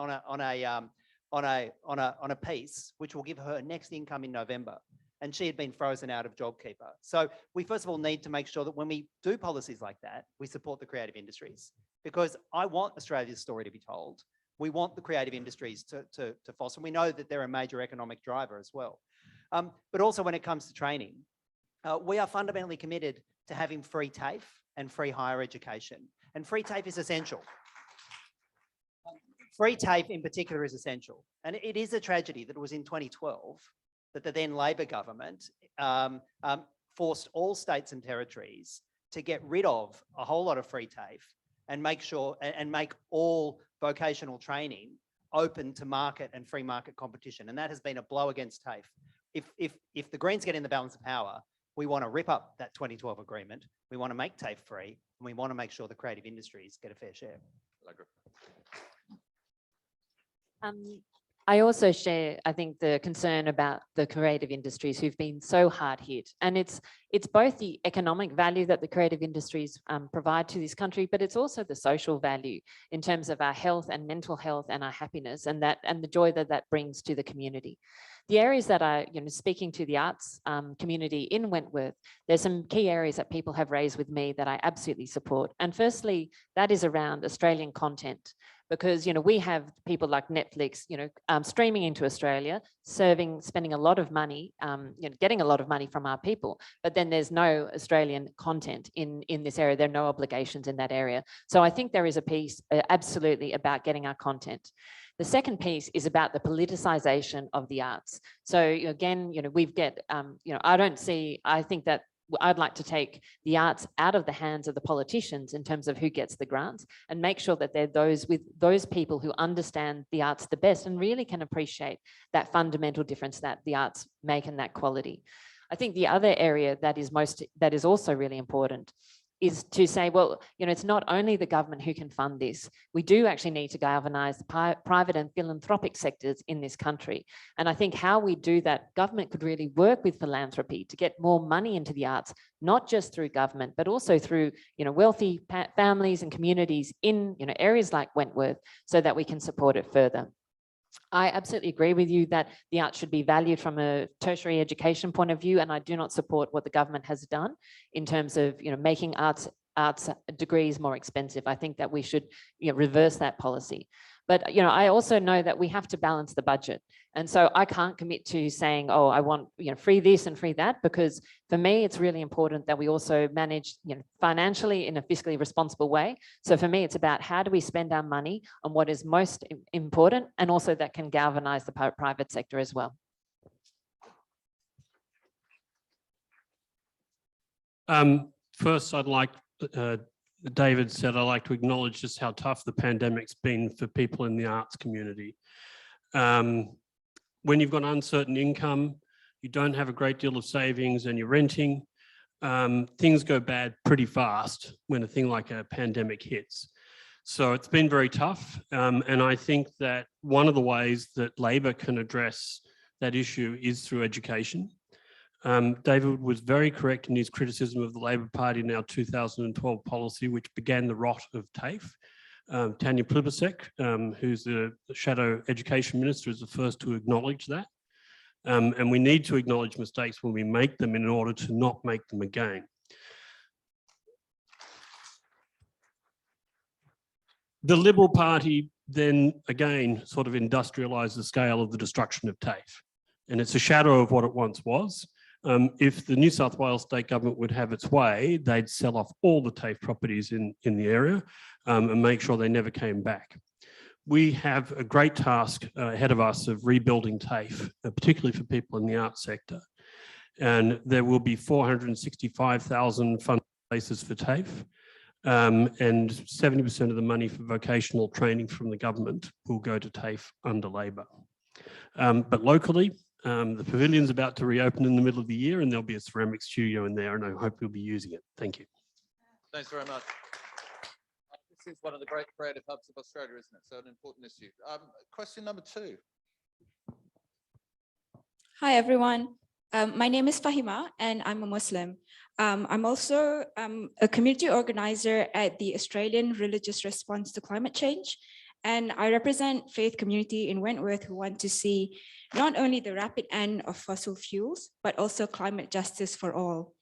Speaker 4: a piece which will give her next income in November, and she had been frozen out of JobKeeper. So we first of all need to make sure that when we do policies like that, we support the creative industries, because I want Australia's story to be told. We want the creative industries to foster. We know that they're a major economic driver as well. But also when it comes to training, we are fundamentally committed to having free TAFE and free higher education. And free TAFE is essential. Free TAFE in particular is essential. And it is a tragedy that it was in 2012 that the then Labor government forced all states and territories to get rid of a whole lot of free TAFE and make all vocational training open to market and free market competition. And that has been a blow against TAFE. If the Greens get in the balance of power, we want to rip up that 2012 agreement. We want to make TAFE free, and we want to make sure the creative industries get a fair share.
Speaker 2: Allegra.
Speaker 3: I also share, I think, the concern about the creative industries who've been so hard hit. And it's it's both the economic value that the creative industries provide to this country, but it's also the social value in terms of our health and mental health and our happiness and the joy that that brings to the community. The areas that are, speaking to the arts community in Wentworth, there's some key areas that people have raised with me that I absolutely support. And firstly, that is around Australian content, because, we have people like Netflix, streaming into Australia, spending a lot of money, getting a lot of money from our people, but then there's no Australian content in this area. There are no obligations in that area. So I think there is a piece absolutely about getting our content. The second piece is about the politicization of the arts. So again, I think that I'd like to take the arts out of the hands of the politicians in terms of who gets the grants, and make sure that they're those people who understand the arts the best and really can appreciate that fundamental difference that the arts make and that quality. I think the other area that is also really important is to say, well, it's not only the government who can fund this. We do actually need to galvanise the private and philanthropic sectors in this country. And I think how we do that, government could really work with philanthropy to get more money into the arts, not just through government, but also through, wealthy families and communities in, areas like Wentworth, so that we can support it further. I absolutely agree with you that the arts should be valued from a tertiary education point of view, and I do not support what the government has done in terms of making arts degrees more expensive. I think that we should reverse that policy. But I also know that we have to balance the budget, and so I can't commit to saying, oh, I want free this and free that, because for me it's really important that we also manage financially in a fiscally responsible way. So for me, it's about how do we spend our money on what is most important, and also that can galvanize the private sector as well.
Speaker 5: First, I'd like David said, I'd like to acknowledge just how tough the pandemic's been for people in the arts community. When you've got uncertain income, you don't have a great deal of savings and you're renting, things go bad pretty fast when a thing like a pandemic hits. So it's been very tough. And I think that one of the ways that Labor can address that issue is through education. David was very correct in his criticism of the Labor Party in our 2012 policy, which began the rot of TAFE. Tanya Plibersek, who's the Shadow Education Minister, is the first to acknowledge that. And we need to acknowledge mistakes when we make them in order to not make them again. The Liberal Party then again sort of industrialised the scale of the destruction of TAFE. And it's a shadow of what it once was. If the New South Wales state government would have its way, they'd sell off all the TAFE properties in the area and make sure they never came back. We have a great task ahead of us of rebuilding TAFE, particularly for people in the arts sector. And there will be 465,000 funded places for TAFE. And 70% of the money for vocational training from the government will go to TAFE under Labor. But locally, the pavilion's about to reopen in the middle of the year, and there'll be a ceramic studio in there, and I hope you'll be using it. Thank you.
Speaker 2: Thanks very much. This is one of the great creative hubs of Australia, isn't it? So an important issue. Question number 2.
Speaker 7: Hi, everyone. My name is Fahima, and I'm a Muslim. I'm also a community organizer at the Australian Religious Response to Climate Change, and I represent faith community in Wentworth who want to see not only the rapid end of fossil fuels, but also climate justice for all.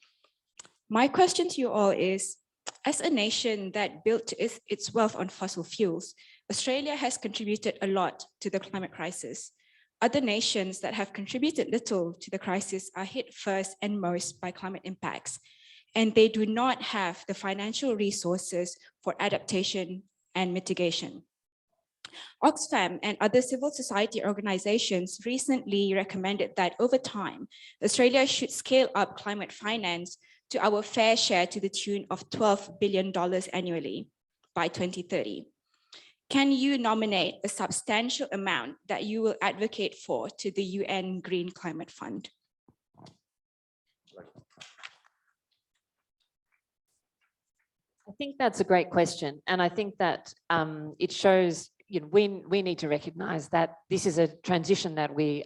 Speaker 7: My question to you all is, as a nation that built its wealth on fossil fuels, Australia has contributed a lot to the climate crisis. Other nations that have contributed little to the crisis are hit first and most by climate impacts, and they do not have the financial resources for adaptation and mitigation. Oxfam and other civil society organizations recently recommended that over time, Australia should scale up climate finance to our fair share to the tune of $12 billion annually by 2030. Can you nominate a substantial amount that you will advocate for to the UN Green Climate Fund?
Speaker 3: I think that's a great question. And I think that it shows we need to recognise that this is a transition that we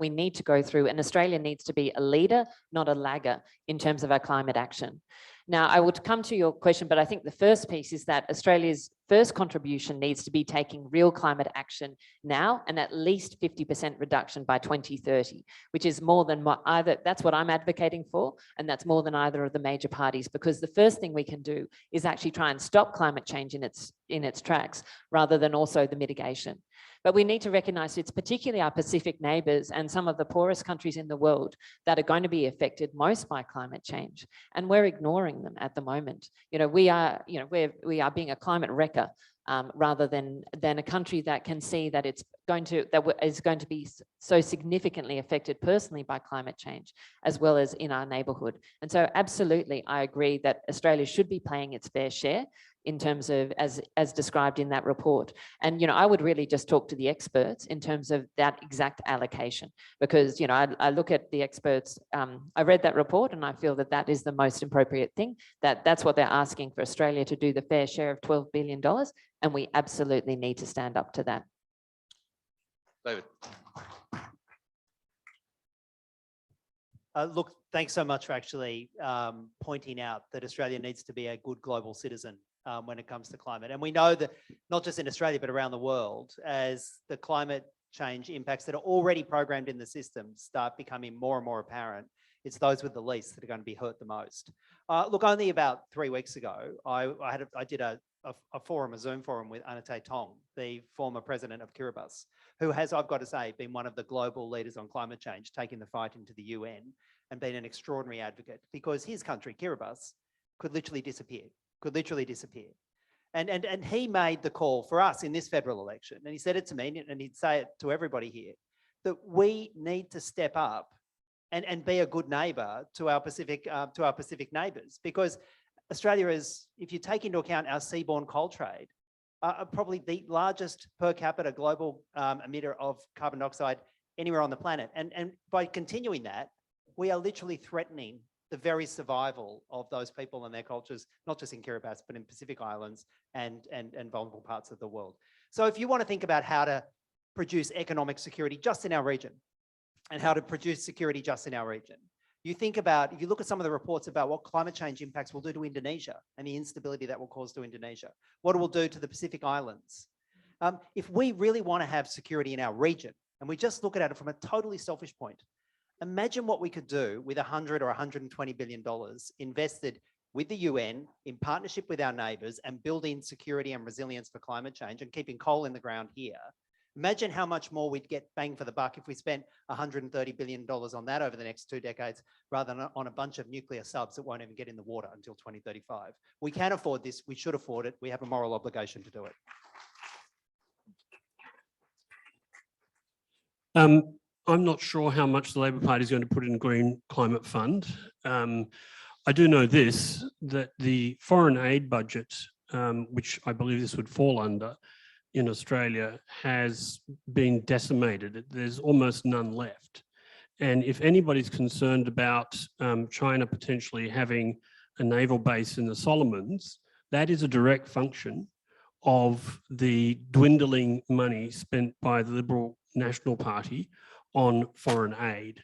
Speaker 3: need to go through, and Australia needs to be a leader, not a lagger, in terms of our climate action. Now, I would come to your question, but I think the first piece is that Australia's first contribution needs to be taking real climate action now, and at least 50% reduction by 2030, which is more than that's what I'm advocating for, and that's more than either of the major parties, because the first thing we can do is actually try and stop climate change in its tracks, rather than also the mitigation. But we need to recognise it's particularly our Pacific neighbours and some of the poorest countries in the world that are going to be affected most by climate change, and we're ignoring them at the moment. We are being a climate wrecker rather than a country that can see that is going to be so significantly affected personally by climate change, as well as in our neighbourhood. And so, absolutely, I agree that Australia should be playing its fair share in terms of as described in that report. And I would really just talk to the experts in terms of that exact allocation, because I look at the experts. I read that report, and I feel that that is the most appropriate thing. That's what they're asking for Australia to do, the fair share of $12 billion, and we absolutely need to stand up to that.
Speaker 2: David.
Speaker 4: Look, thanks so much for actually pointing out that Australia needs to be a good global citizen when it comes to climate. And we know that not just in Australia, but around the world, as the climate change impacts that are already programmed in the system start becoming more and more apparent, it's those with the least that are going to be hurt the most. Look, only about 3 weeks ago, I did a Zoom forum with Anate Tong, the former president of Kiribati, who has, I've got to say, been one of the global leaders on climate change, taking the fight into the UN and been an extraordinary advocate, because his country, Kiribati, could literally disappear. And he made the call for us in this federal election, and he said it to me, and he'd say it to everybody here, that we need to step up and be a good neighbour to our Pacific neighbours, because Australia is, if you take into account our seaborne coal trade, probably the largest per capita global emitter of carbon dioxide anywhere on the planet. And by continuing that, we are literally threatening the very survival of those people and their cultures, not just in Kiribati, but in Pacific Islands and vulnerable parts of the world. So if you want to think about how to produce economic security just in our region, and how to produce security just in our region, you think about, if you look at some of the reports about what climate change impacts will do to Indonesia and the instability that will cause to Indonesia, what it will do to the Pacific Islands. If we really want to have security in our region, and we just look at it from a totally selfish point, imagine what we could do with $100 or $120 billion invested with the UN in partnership with our neighbours and building security and resilience for climate change and keeping coal in the ground here. Imagine how much more we'd get bang for the buck if we spent $130 billion on that over the next 2 decades, rather than on a bunch of nuclear subs that won't even get in the water until 2035. We can afford this. We should afford it. We have a moral obligation to do it.
Speaker 5: I'm not sure how much the Labor Party is going to put in the Green Climate Fund. I do know this, that the foreign aid budget, which I believe this would fall under in Australia, has been decimated. There's almost none left. And if anybody's concerned about China potentially having a naval base in the Solomons, that is a direct function of the dwindling money spent by the Liberal National Party on foreign aid.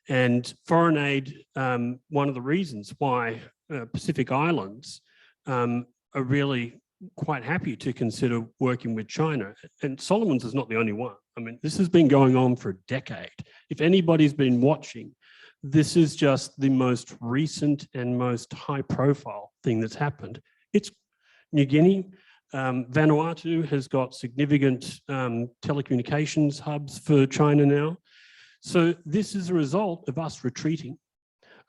Speaker 5: And foreign aid, one of the reasons why Pacific Islands are really quite happy to consider working with China. And Solomons is not the only one. I mean, this has been going on for a decade. If anybody's been watching, this is just the most recent and most high profile thing that's happened. It's New Guinea. Vanuatu has got significant telecommunications hubs for China now. So this is a result of us retreating,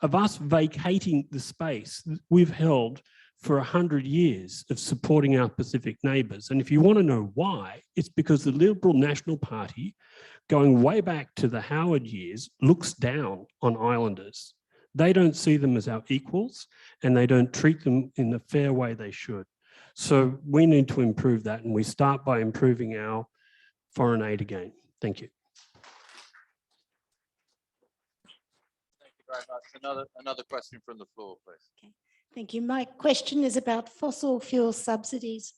Speaker 5: of us vacating the space we've held for 100 years of supporting our Pacific neighbours. And if you want to know why, it's because the Liberal National Party, going way back to the Howard years, looks down on islanders. They don't see them as our equals, and they don't treat them in the fair way they should. So we need to improve that, and we start by improving our foreign aid again. Thank you.
Speaker 2: Thank you very much. Another question from the floor, please.
Speaker 8: Okay. Thank you. My question is about fossil fuel subsidies.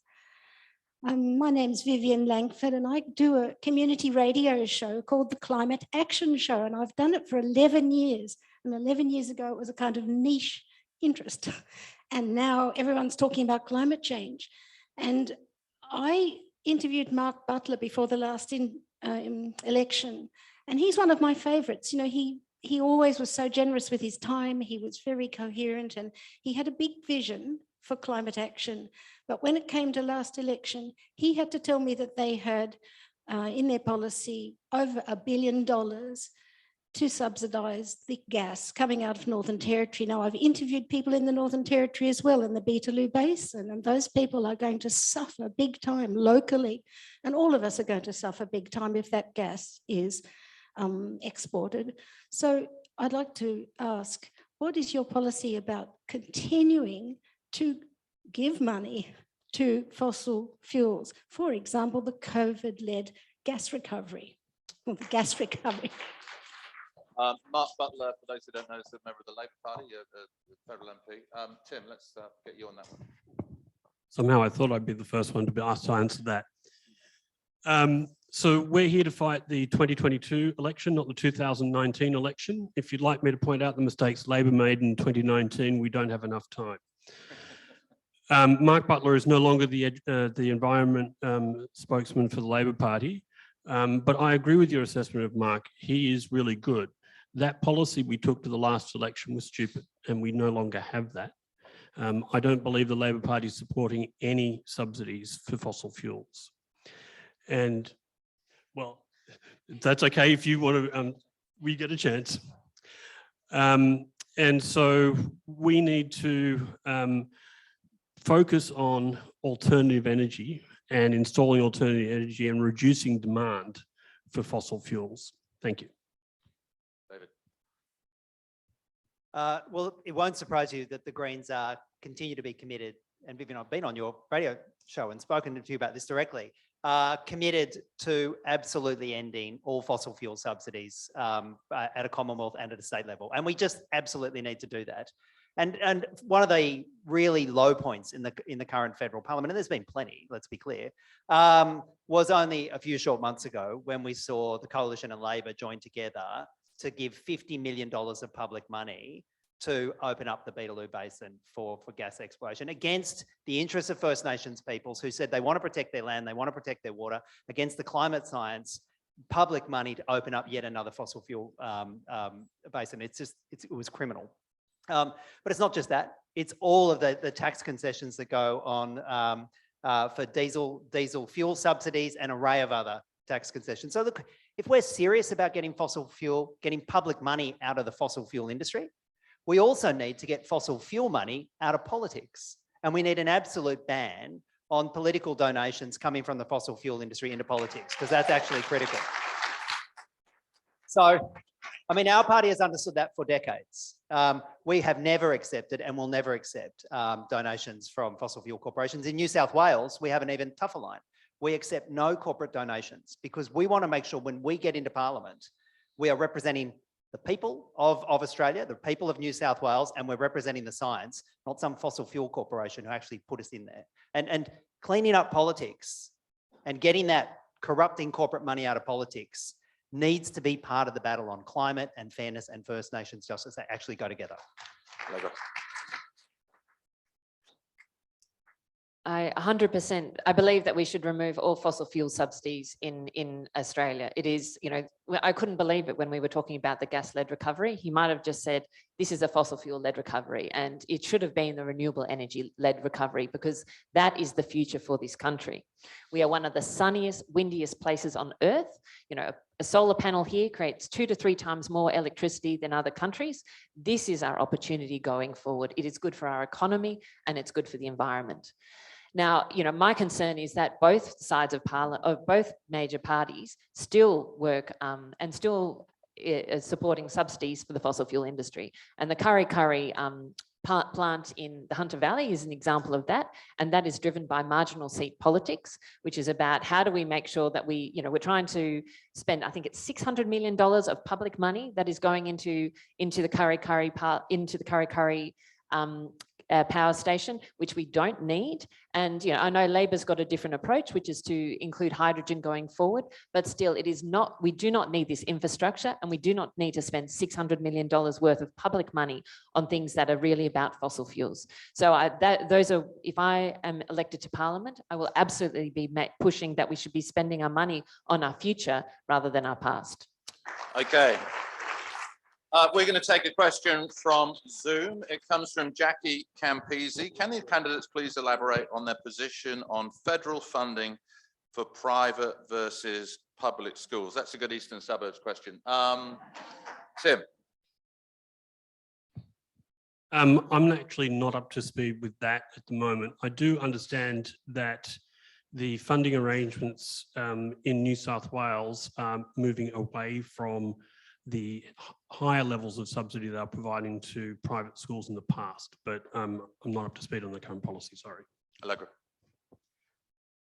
Speaker 8: My name's Vivian Langford and I do a community radio show called the Climate Action Show, and I've done it for 11 years. And 11 years ago, it was a kind of niche interest. And now everyone's talking about climate change. And I interviewed Mark Butler before the last election, and he's one of my favorites. You know, he always was so generous with his time. He was very coherent and he had a big vision for climate action. But when it came to last election, he had to tell me that they had in their policy over $1 billion to subsidise the gas coming out of Northern Territory. Now, I've interviewed people in the Northern Territory as well, in the Beetaloo Basin, and those people are going to suffer big time locally. And all of us are going to suffer big time if that gas is exported. So I'd like to ask, what is your policy about continuing to give money to fossil fuels? For example, the COVID-led gas recovery, or the gas recovery.
Speaker 2: Mark Butler, for those who don't know, is a member of the Labour Party, a federal MP. Tim, let's get you on that one.
Speaker 5: Somehow I thought I'd be the first one to be asked to answer that. So we're here to fight the 2022 election, not the 2019 election. If you'd like me to point out the mistakes Labor made in 2019, we don't have enough time. Mark Butler is no longer the environment spokesman for the Labor Party, but I agree with your assessment of Mark. He is really good. That policy we took to the last election was stupid, and we no longer have that. I don't believe the Labor Party is supporting any subsidies for fossil fuels. And, well, that's okay if you want to, we get a chance. And so we need to focus on alternative energy and installing alternative energy and reducing demand for fossil fuels. Thank you.
Speaker 2: David.
Speaker 4: Well, it won't surprise you that the Greens continue to be committed, and Vivian, I've been on your radio show and spoken to you about this directly, committed to absolutely ending all fossil fuel subsidies at a Commonwealth and at a state level. And we just absolutely need to do that. And one of the really low points in the current federal parliament, and there's been plenty, let's be clear, was only a few short months ago when we saw the Coalition and Labor join together to give $50 million of public money to open up the Beetaloo Basin for gas exploration against the interests of First Nations peoples who said they want to protect their land, they want to protect their water, against the climate science, public money to open up yet another fossil fuel basin. It was criminal. But it's not just that. It's all of the tax concessions that go on for diesel fuel subsidies and an array of other tax concessions. So look, if we're serious about getting public money out of the fossil fuel industry, we also need to get fossil fuel money out of politics. And we need an absolute ban on political donations coming from the fossil fuel industry into politics, because that's actually critical. So, I mean, our party has understood that for decades. We have never accepted and will never accept donations from fossil fuel corporations. In New South Wales, we have an even tougher line. We accept no corporate donations because we want to make sure when we get into Parliament, we are representing the people of Australia, the people of New South Wales, and we're representing the science, not some fossil fuel corporation who actually put us in there. And cleaning up politics and getting that corrupting corporate money out of politics needs to be part of the battle on climate and fairness and First Nations justice. They actually go together.
Speaker 3: I 100%, I believe that we should remove all fossil fuel subsidies in Australia. It is, you know, I couldn't believe it when we were talking about the gas-led recovery. He might have just said, this is a fossil fuel-led recovery, and it should have been the renewable energy-led recovery, because that is the future for this country. We are one of the sunniest, windiest places on earth. You know, a solar panel here creates 2 to 3 times more electricity than other countries. This is our opportunity going forward. It is good for our economy and it's good for the environment. Now, you know, my concern is that both sides of Parliament, of both major parties, still work and still supporting subsidies for the fossil fuel industry. And the Kurri Kurri plant in the Hunter Valley is an example of that. And that is driven by marginal seat politics, which is about how do we make sure that we, you know, we're trying to spend, I think it's $600 million of public money that is going into the Kurri Kurri power station, which we don't need. And I know Labor's got a different approach, which is to include hydrogen going forward, but still it is not, we do not need this infrastructure, and we do not need to spend $600 million worth of public money on things that are really about fossil fuels. So if I am elected to Parliament, I will absolutely be pushing that we should be spending our money on our future rather than our past.
Speaker 2: Okay. We're going to take a question from Zoom. It comes from Jackie Campisi. Can the candidates please elaborate on their position on federal funding for private versus public schools? That's a good Eastern Suburbs question. Tim.
Speaker 5: I'm actually not up to speed with that at the moment. I do understand that the funding arrangements in New South Wales are moving away from the higher levels of subsidy they are providing to private schools in the past, but I'm not up to speed on the current policy, sorry.
Speaker 2: Allegra.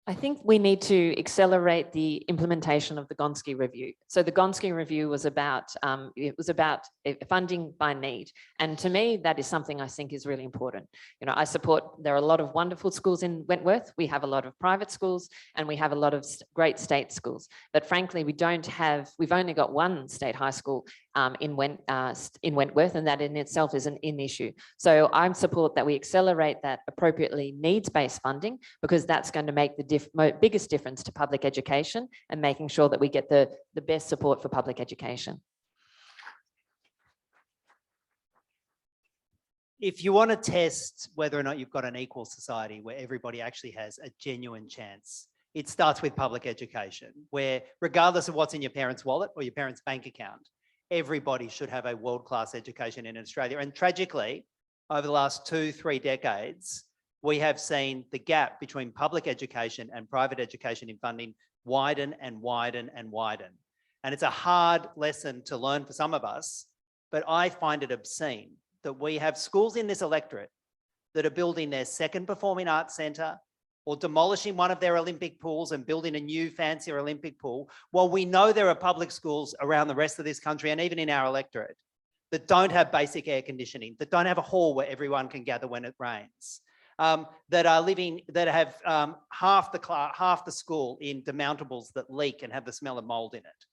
Speaker 3: I think we need to accelerate the implementation of the Gonski review. So the Gonski review was about, funding by need. And to me, that is something I think is really important. I support, there are a lot of wonderful schools in Wentworth. We have a lot of private schools and we have a lot of great state schools. But frankly, we've only got one state high school in Wentworth, and that in itself is an issue. So I support that we accelerate that appropriately needs-based funding, because that's going to make the biggest difference to public education and making sure that we get the best support for public education.
Speaker 4: If you want to test whether or not you've got an equal society where everybody actually has a genuine chance, it starts with public education, where regardless of what's in your parents' wallet or your parents' bank account, everybody should have a world-class education in Australia. And tragically, over the last 2-3 decades, we have seen the gap between public education and private education in funding widen and widen and widen. And it's a hard lesson to learn for some of us, but I find it obscene that we have schools in this electorate that are building their second performing arts centre or demolishing one of their Olympic pools and building a new fancier Olympic pool, while we know there are public schools around the rest of this country and even in our electorate that don't have basic air conditioning, that don't have a hall where everyone can gather when it rains, that have half the school in demountables that leak and have the smell of mold in it.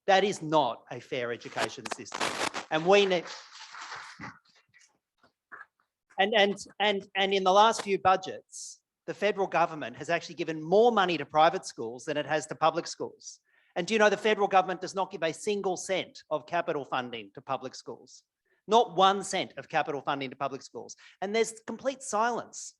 Speaker 4: That is not a fair education system. And we need, and in the last few budgets, the federal government has actually given more money to private schools than it has to public schools. And do you know the federal government does not give a single cent of capital funding to public schools? Not 1 cent of capital funding to public schools. And there's complete silence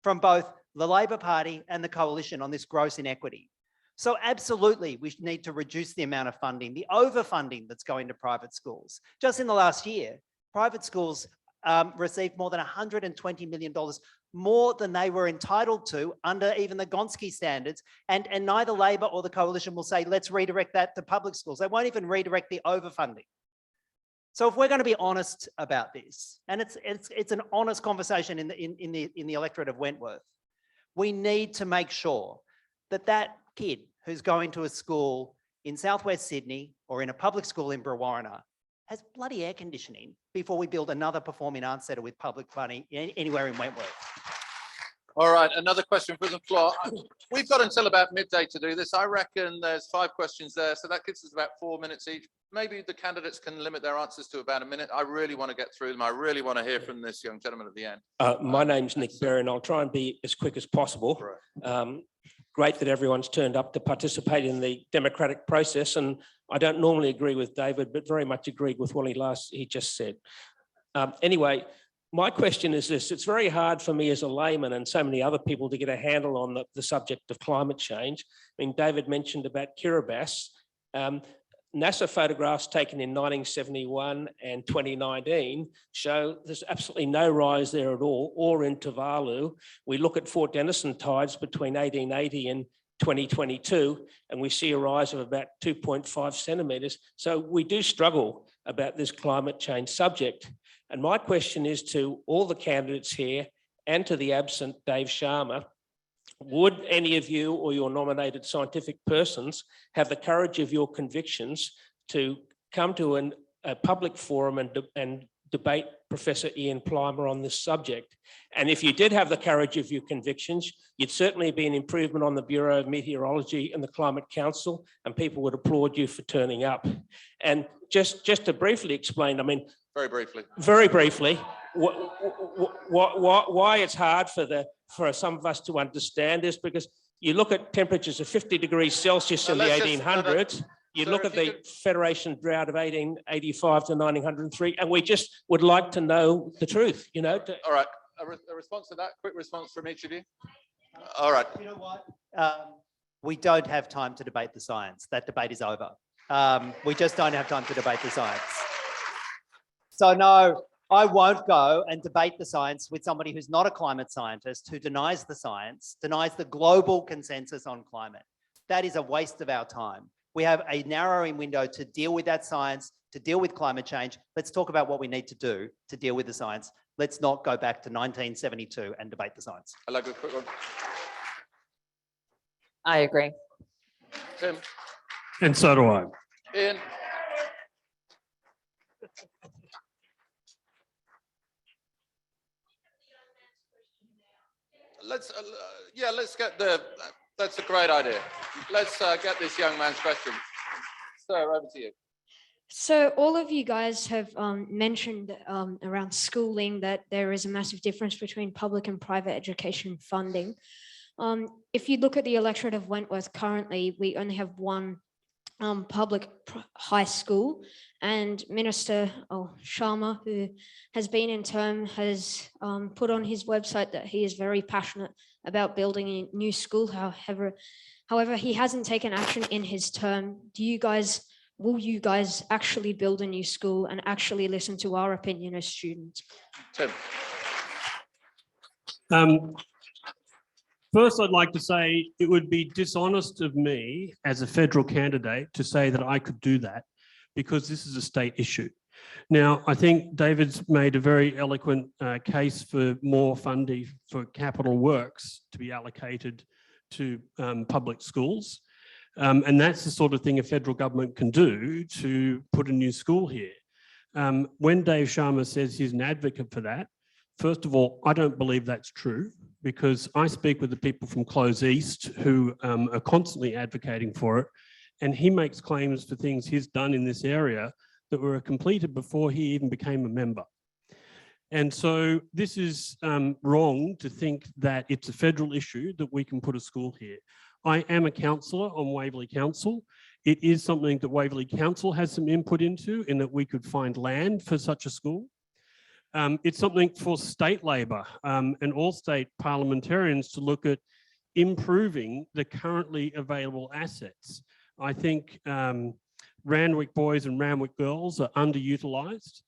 Speaker 4: from both the Labor Party and the Coalition on this gross inequity. So absolutely, we need to reduce the amount of funding, the overfunding that's going to private schools. Just in the last year, private schools received more than $120 million more than they were entitled to under even the Gonski standards. And neither Labor or the Coalition will say, let's redirect that to public schools. They won't even redirect the overfunding. So if we're going to be honest about this, and it's an honest conversation in the electorate of Wentworth, we need to make sure that that kid who's going to a school in Southwest Sydney or in a public school in Brewarrina has bloody air conditioning before we build another performing arts centre with public money anywhere in Wentworth.
Speaker 2: All right, another question from the floor. We've got until about midday to do this. I reckon there's 5 questions there, so that gives us about 4 minutes each. Maybe the candidates can limit their answers to about a minute. I really want to get through them. I really want to hear from this young gentleman at the end.
Speaker 9: My name's Nick Berry, and I'll try and be as quick as possible. Great that everyone's turned up to participate in the democratic process, and I don't normally agree with David, but very much agreed with what he just said. Anyway, my question is this: it's very hard for me as a layman and so many other people to get a handle on the subject of climate change. I mean, David mentioned about Kiribati. NASA photographs taken in 1971 and 2019 show there's absolutely no rise there at all, or in Tuvalu. We look at Fort Denison tides between 1880 and 2022, and we see a rise of about 2.5 centimetres. So we do struggle about this climate change subject. And my question is to all the candidates here and to the absent Dave Sharma: would any of you or your nominated scientific persons have the courage of your convictions to come to a public forum and debate Professor Ian Plimer on this subject. And if you did have the courage of your convictions, you'd certainly be an improvement on the Bureau of Meteorology and the Climate Council, and people would applaud you for turning up. And just to briefly explain, I mean, very briefly, why it's hard for some of us to understand is because you look at temperatures of 50 degrees Celsius in the 1800s, you look at the Federation drought of 1885 to 1903, and we just would like to know the truth, you know.
Speaker 2: All right, a response to that, quick response from each of you. All right.
Speaker 4: You know what? We don't have time to debate the science. That debate is over. We just don't have time to debate the science. So no, I won't go and debate the science with somebody who's not a climate scientist, who denies the science, denies the global consensus on climate. That is a waste of our time. We have a narrowing window to deal with that science, to deal with climate change. Let's talk about what we need to do to deal with the science. Let's not go back to 1972 and debate the science.
Speaker 2: Allegra, quick one.
Speaker 3: I agree.
Speaker 2: Tim.
Speaker 5: And so do I.
Speaker 2: Ian. Let's get that's a great idea. Let's get this young man's question. Sir, over to you.
Speaker 7: So all of you guys have mentioned around schooling that there is a massive difference between public and private education funding. If you look at the electorate of Wentworth currently, we only have one public high school, and Minister Sharma, who has been in term, has put on his website that he is very passionate about building a new school. However, he hasn't taken action in his term. Will you guys actually build a new school and actually listen to our opinion as students?
Speaker 2: Tim.
Speaker 5: First, I'd like to say it would be dishonest of me as a federal candidate to say that I could do that, because this is a state issue. Now, I think David's made a very eloquent case for more funding for capital works to be allocated to public schools. And that's the sort of thing a federal government can do to put a new school here. When Dave Sharma says he's an advocate for that, first of all, I don't believe that's true, because I speak with the people from Close East who are constantly advocating for it, and he makes claims for things he's done in this area that were completed before he even became a member. And so this is wrong to think that it's a federal issue that we can put a school here. I am a councillor on Waverley Council. It is something that Waverley Council has some input into, in that we could find land for such a school. It's something for state Labor and all state parliamentarians to look at improving the currently available assets. I think Randwick boys and Randwick girls are underutilised.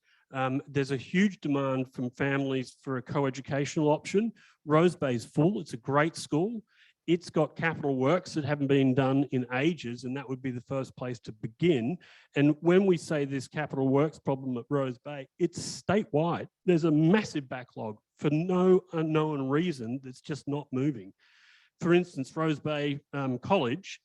Speaker 5: There's a huge demand from families for a co-educational option. Rose Bay's full, it's a great school. It's got capital works that haven't been done in ages, and that would be the first place to begin. And when we say this capital works problem at Rose Bay, it's statewide. There's a massive backlog for no unknown reason that's just not moving. For instance, Rose Bay College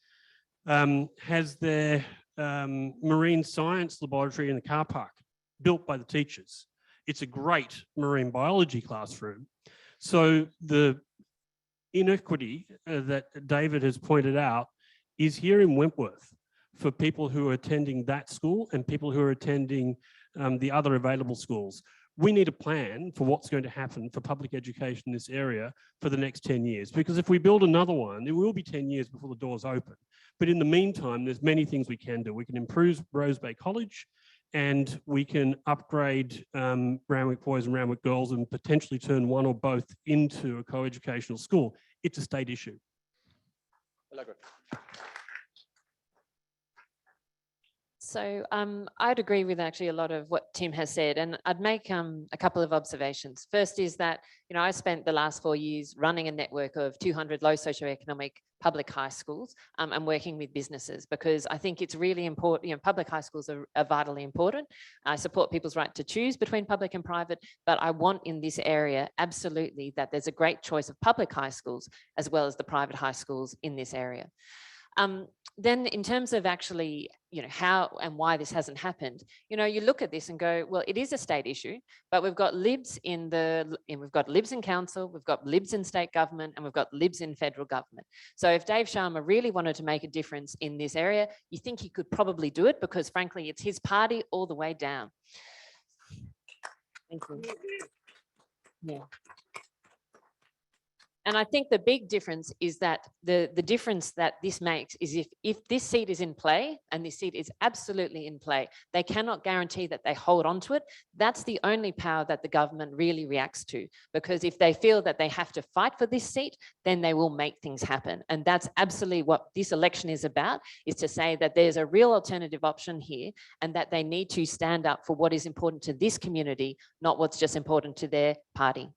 Speaker 5: has their marine science laboratory in the car park, built by the teachers. It's a great marine biology classroom. So the inequity that David has pointed out is here in Wentworth for people who are attending that school and people who are attending the other available schools. We need a plan for what's going to happen for public education in this area for the next 10 years, because if we build another one, it will be 10 years before the doors open. But in the meantime, there's many things we can do. We can improve Rose Bay College, and we can upgrade Randwick boys and Randwick girls and potentially turn one or both into a co-educational school. It's a state issue.
Speaker 3: So I'd agree with actually a lot of what Tim has said, and I'd make a couple of observations. First is that, you know, I spent the last 4 years running a network of 200 low socioeconomic public high schools and working with businesses, because I think it's really important. You know, public high schools are vitally important. I support people's right to choose between public and private, but I want in this area absolutely that there's a great choice of public high schools as well as the private high schools in this area. Then in terms of actually, how and why this hasn't happened, you look at this and go, well, it is a state issue, but we've got libs in council, we've got libs in state government, and we've got libs in federal government. So if Dave Sharma really wanted to make a difference in this area, you think he could probably do it, because frankly, it's his party all the way down. Thank you. Yeah. And I think the big difference is that the difference that this makes is if this seat is in play, and this seat is absolutely in play, they cannot guarantee that they hold on to it. That's the only power that the government really reacts to, because if they feel that they have to fight for this seat, then they will make things happen. And that's absolutely what this election is about, is to say that there's a real alternative option here, and that they need to stand up for what is important to this community, not what's just important to their party.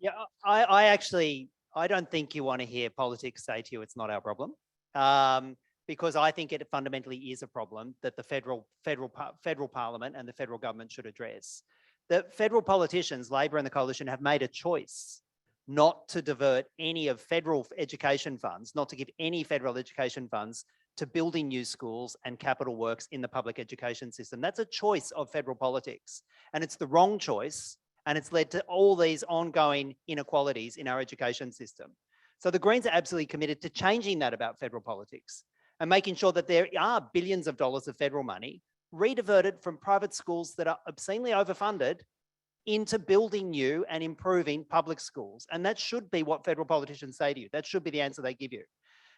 Speaker 4: Yeah, I don't think you want to hear politics say to you it's not our problem, because I think it fundamentally is a problem that the federal parliament and the federal government should address. The federal politicians, Labor and the Coalition, have made a choice not to divert any of federal education funds, not to give any federal education funds to building new schools and capital works in the public education system. That's a choice of federal politics, and it's the wrong choice. And it's led to all these ongoing inequalities in our education system. So the Greens are absolutely committed to changing that about federal politics and making sure that there are billions of dollars of federal money rediverted from private schools that are obscenely overfunded into building new and improving public schools. And that should be what federal politicians say to you. That should be the answer they give you.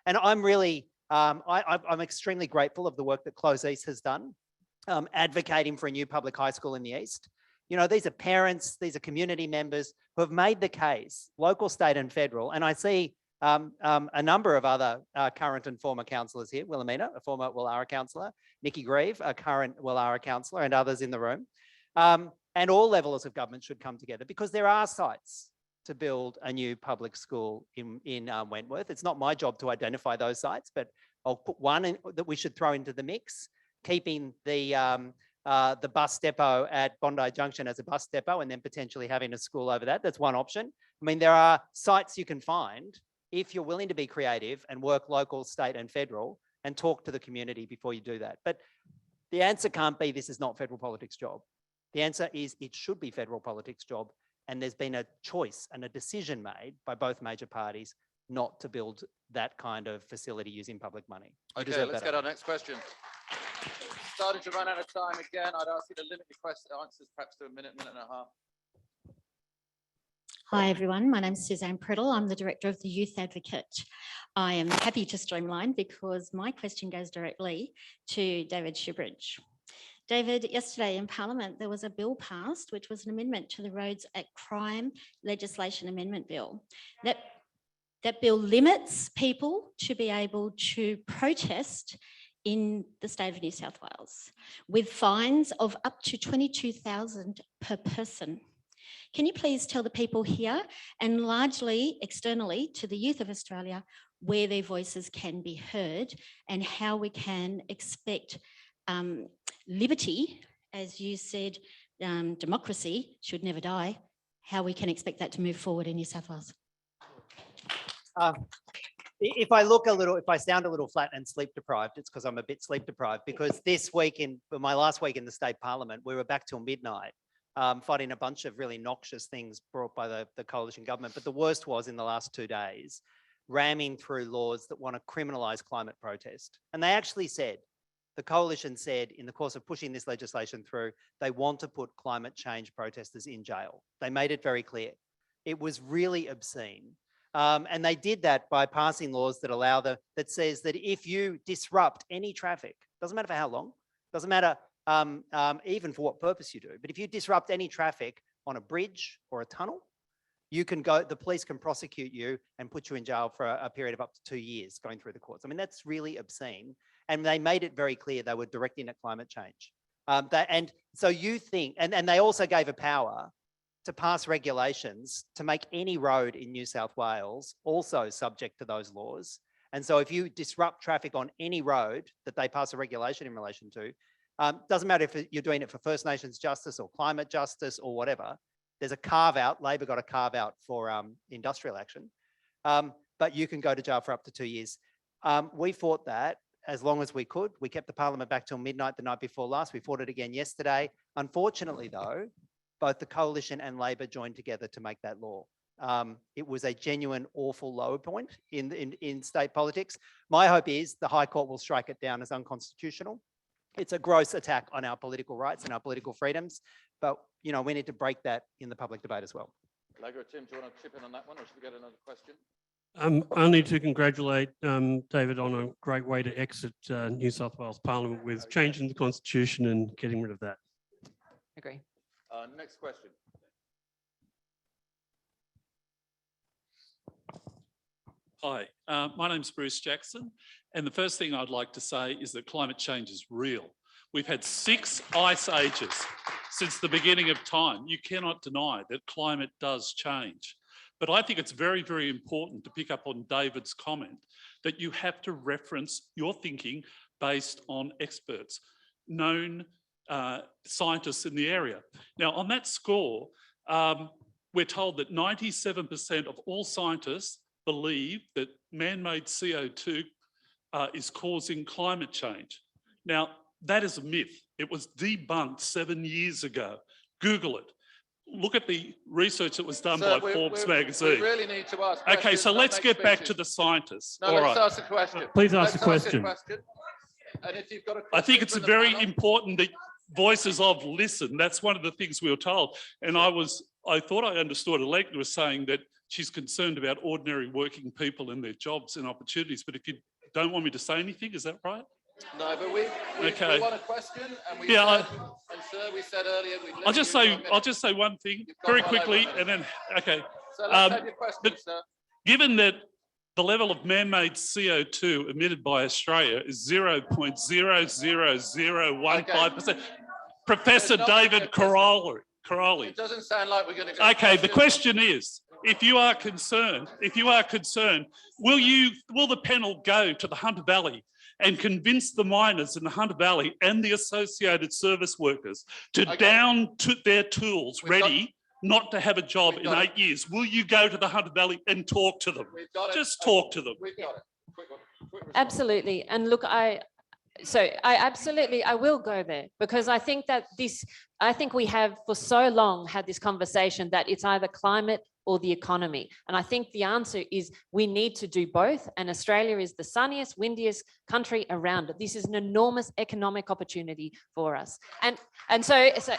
Speaker 4: And I'm really, I'm extremely grateful of the work that Close East has done, advocating for a new public high school in the East. These are parents, these are community members who have made the case, local, state and federal. And I see a number of other current and former councillors here, Wilhelmina, a former Willara councillor, Nikki Grieve, a current Willara councillor, and others in the room. And all levels of government should come together, because there are sites to build a new public school in Wentworth. It's not my job to identify those sites, but I'll put one in, that we should throw into the mix, keeping the bus depot at Bondi Junction as a bus depot, and then potentially having a school over that. That's one option. I mean, there are sites you can find if you're willing to be creative and work local, state and federal, and talk to the community before you do that. But the answer can't be this is not federal politics' job. The answer is it should be federal politics' job. And there's been a choice and a decision made by both major parties not to build that kind of facility using public money.
Speaker 2: Okay, let's get our next question. Starting to run out of time again. I'd ask you to limit your answers perhaps to a minute, minute and a half.
Speaker 10: Hi everyone, my name is Suzanne Priddle. I'm the Director of the Youth Advocate. I am happy to streamline because my question goes directly to David Shoebridge. David, yesterday in Parliament there was a bill passed which was an amendment to the Roads at Crime Legislation Amendment Bill. That bill limits people to be able to protest in the state of New South Wales with fines of up to $22,000 per person. Can you please tell the people here and largely externally to the youth of Australia where their voices can be heard and how we can expect liberty, as you said, democracy should never die, how we can expect that to move forward in New South Wales?
Speaker 4: If I sound a little flat and sleep deprived, it's because I'm a bit sleep deprived, because this week my last week in the state parliament, we were back till midnight fighting a bunch of really noxious things brought by the coalition government. But the worst was in the last 2 days, ramming through laws that want to criminalise climate protest. And they actually said, the coalition said in the course of pushing this legislation through, they want to put climate change protesters in jail. They made it very clear. It was really obscene. And they did that by passing laws that that says that if you disrupt any traffic, doesn't matter for how long, doesn't matter even for what purpose you do, but if you disrupt any traffic on a bridge or a tunnel, the police can prosecute you and put you in jail for a period of up to 2 years going through the courts. I mean, that's really obscene. And they made it very clear they were directing at climate change. And so you think, and they also gave a power to pass regulations to make any road in New South Wales also subject to those laws. And so if you disrupt traffic on any road that they pass a regulation in relation to, doesn't matter if you're doing it for First Nations justice or climate justice or whatever, There's a carve out, Labor got a carve out for industrial action, but you can go to jail for up to 2 years. We fought that as long as we could. We kept the parliament back till midnight the night before last. We fought it again yesterday. Unfortunately though, both the coalition and Labor joined together to make that law. It was a genuine awful low point in state politics. My hope is the High Court will strike it down as unconstitutional. It's a gross attack on our political rights and our political freedoms, but we need to break that in the public debate as well.
Speaker 2: Allegra, Tim, do you want to chip in on that one, or should we get another question?
Speaker 5: Only to congratulate David on a great way to exit New South Wales Parliament with changing the constitution and getting rid of that.
Speaker 3: Agree.
Speaker 2: Next question.
Speaker 11: Hi, my name's Bruce Jackson, and the first thing I'd like to say is that climate change is real. We've had 6 ice ages since the beginning of time. You cannot deny that climate does change. But I think it's very, very important to pick up on David's comment that you have to reference your thinking based on experts, known scientists in the area. Now, on that score, we're told that 97% of all scientists believe that man-made CO2 is causing climate change. Now, that is a myth. It was debunked 7 years ago. Google it. Look at the research that was done by Forbes magazine.
Speaker 2: We really need to ask.
Speaker 11: Okay, so let's get back to the scientists.
Speaker 2: No, let's ask a question.
Speaker 5: Please ask the question.
Speaker 2: And if you've got a question,
Speaker 11: I think it's very important that voices of listen. That's one of the things we were told. And I thought I understood Allegra was saying that she's concerned about ordinary working people and their jobs and opportunities. But if you don't want me to say anything, is that right?
Speaker 2: No, but we want a question, and we said earlier.
Speaker 11: I'll just say one thing very quickly, and then
Speaker 2: So let's have your question, sir.
Speaker 11: Given that the level of man-made CO2 emitted by Australia is 0.00015%, Professor David Corrali.
Speaker 2: It doesn't sound like we're going to go.
Speaker 11: Okay, the question is, if you are concerned, will the panel go to the Hunter Valley and convince the miners in the Hunter Valley and the associated service workers to down to their tools ready not to have a job in 8 years? Will you go to the Hunter Valley and talk to them? Just talk to them.
Speaker 2: We've got it. Quick
Speaker 3: Absolutely. And look, I will go there, because I think that we have for so long had this conversation that it's either climate or the economy. And I think the answer is we need to do both. And Australia is the sunniest, windiest country around it. This is an enormous economic opportunity for us. And so
Speaker 2: Sir,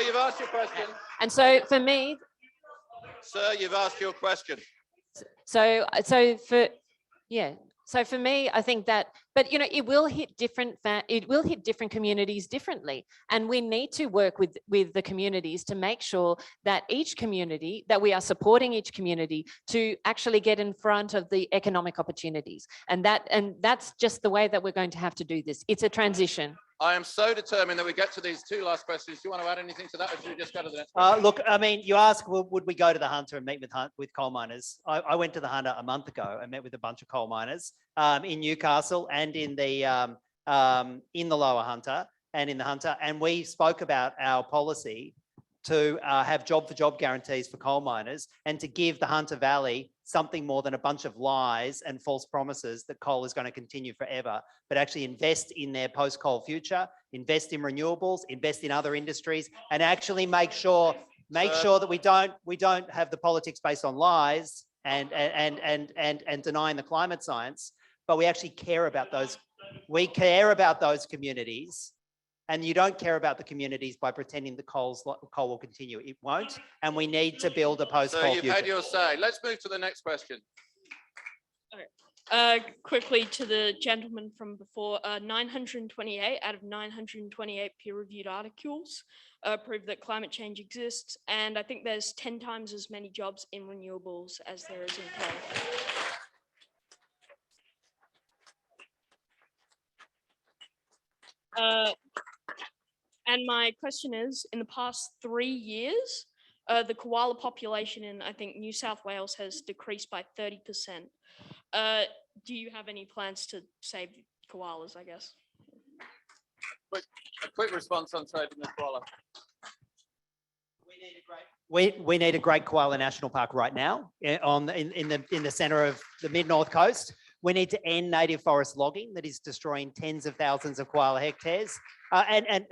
Speaker 2: you've asked your question.
Speaker 3: And so for me,
Speaker 2: Sir, you've asked your question.
Speaker 3: So for me, I think that, but it will hit different communities differently, and we need to work with the communities to make sure that that we are supporting each community to actually get in front of the economic opportunities, and that's just the way that we're going to have to do this. It's a transition.
Speaker 2: I am so determined that we get to these 2 last questions. Do you want to add anything to that, or should we just go to the next question?
Speaker 4: Look, I mean, you ask, would we go to the Hunter and meet with coal miners? I went to the Hunter a month ago and met with a bunch of coal miners in Newcastle and in the Lower Hunter and in the Hunter, and we spoke about our policy to have job-for-job guarantees for coal miners and to give the Hunter Valley something more than a bunch of lies and false promises that coal is going to continue forever, but actually invest in their post-coal future, invest in renewables, invest in other industries, and actually make sure that we don't have the politics based on lies and denying the climate science, but we actually care about those. We care about those communities. And you don't care about the communities by pretending the coal will continue. It won't, and we need to build a post-coal future.
Speaker 2: So you've had your say. Let's move to the next question.
Speaker 12: Quickly to the gentleman from before, 928 out of 928 peer-reviewed articles prove that climate change exists, and I think there's 10 times as many jobs in renewables as there is in coal. And my question is, in the past 3 years, the koala population in, I think, New South Wales has decreased by 30%. Do you have any plans to save koalas, I guess?
Speaker 2: A quick response on saving the koala.
Speaker 4: We need a great koala national park right now in the centre of the mid-north coast. We need to end native forest logging that is destroying tens of thousands of koala hectares and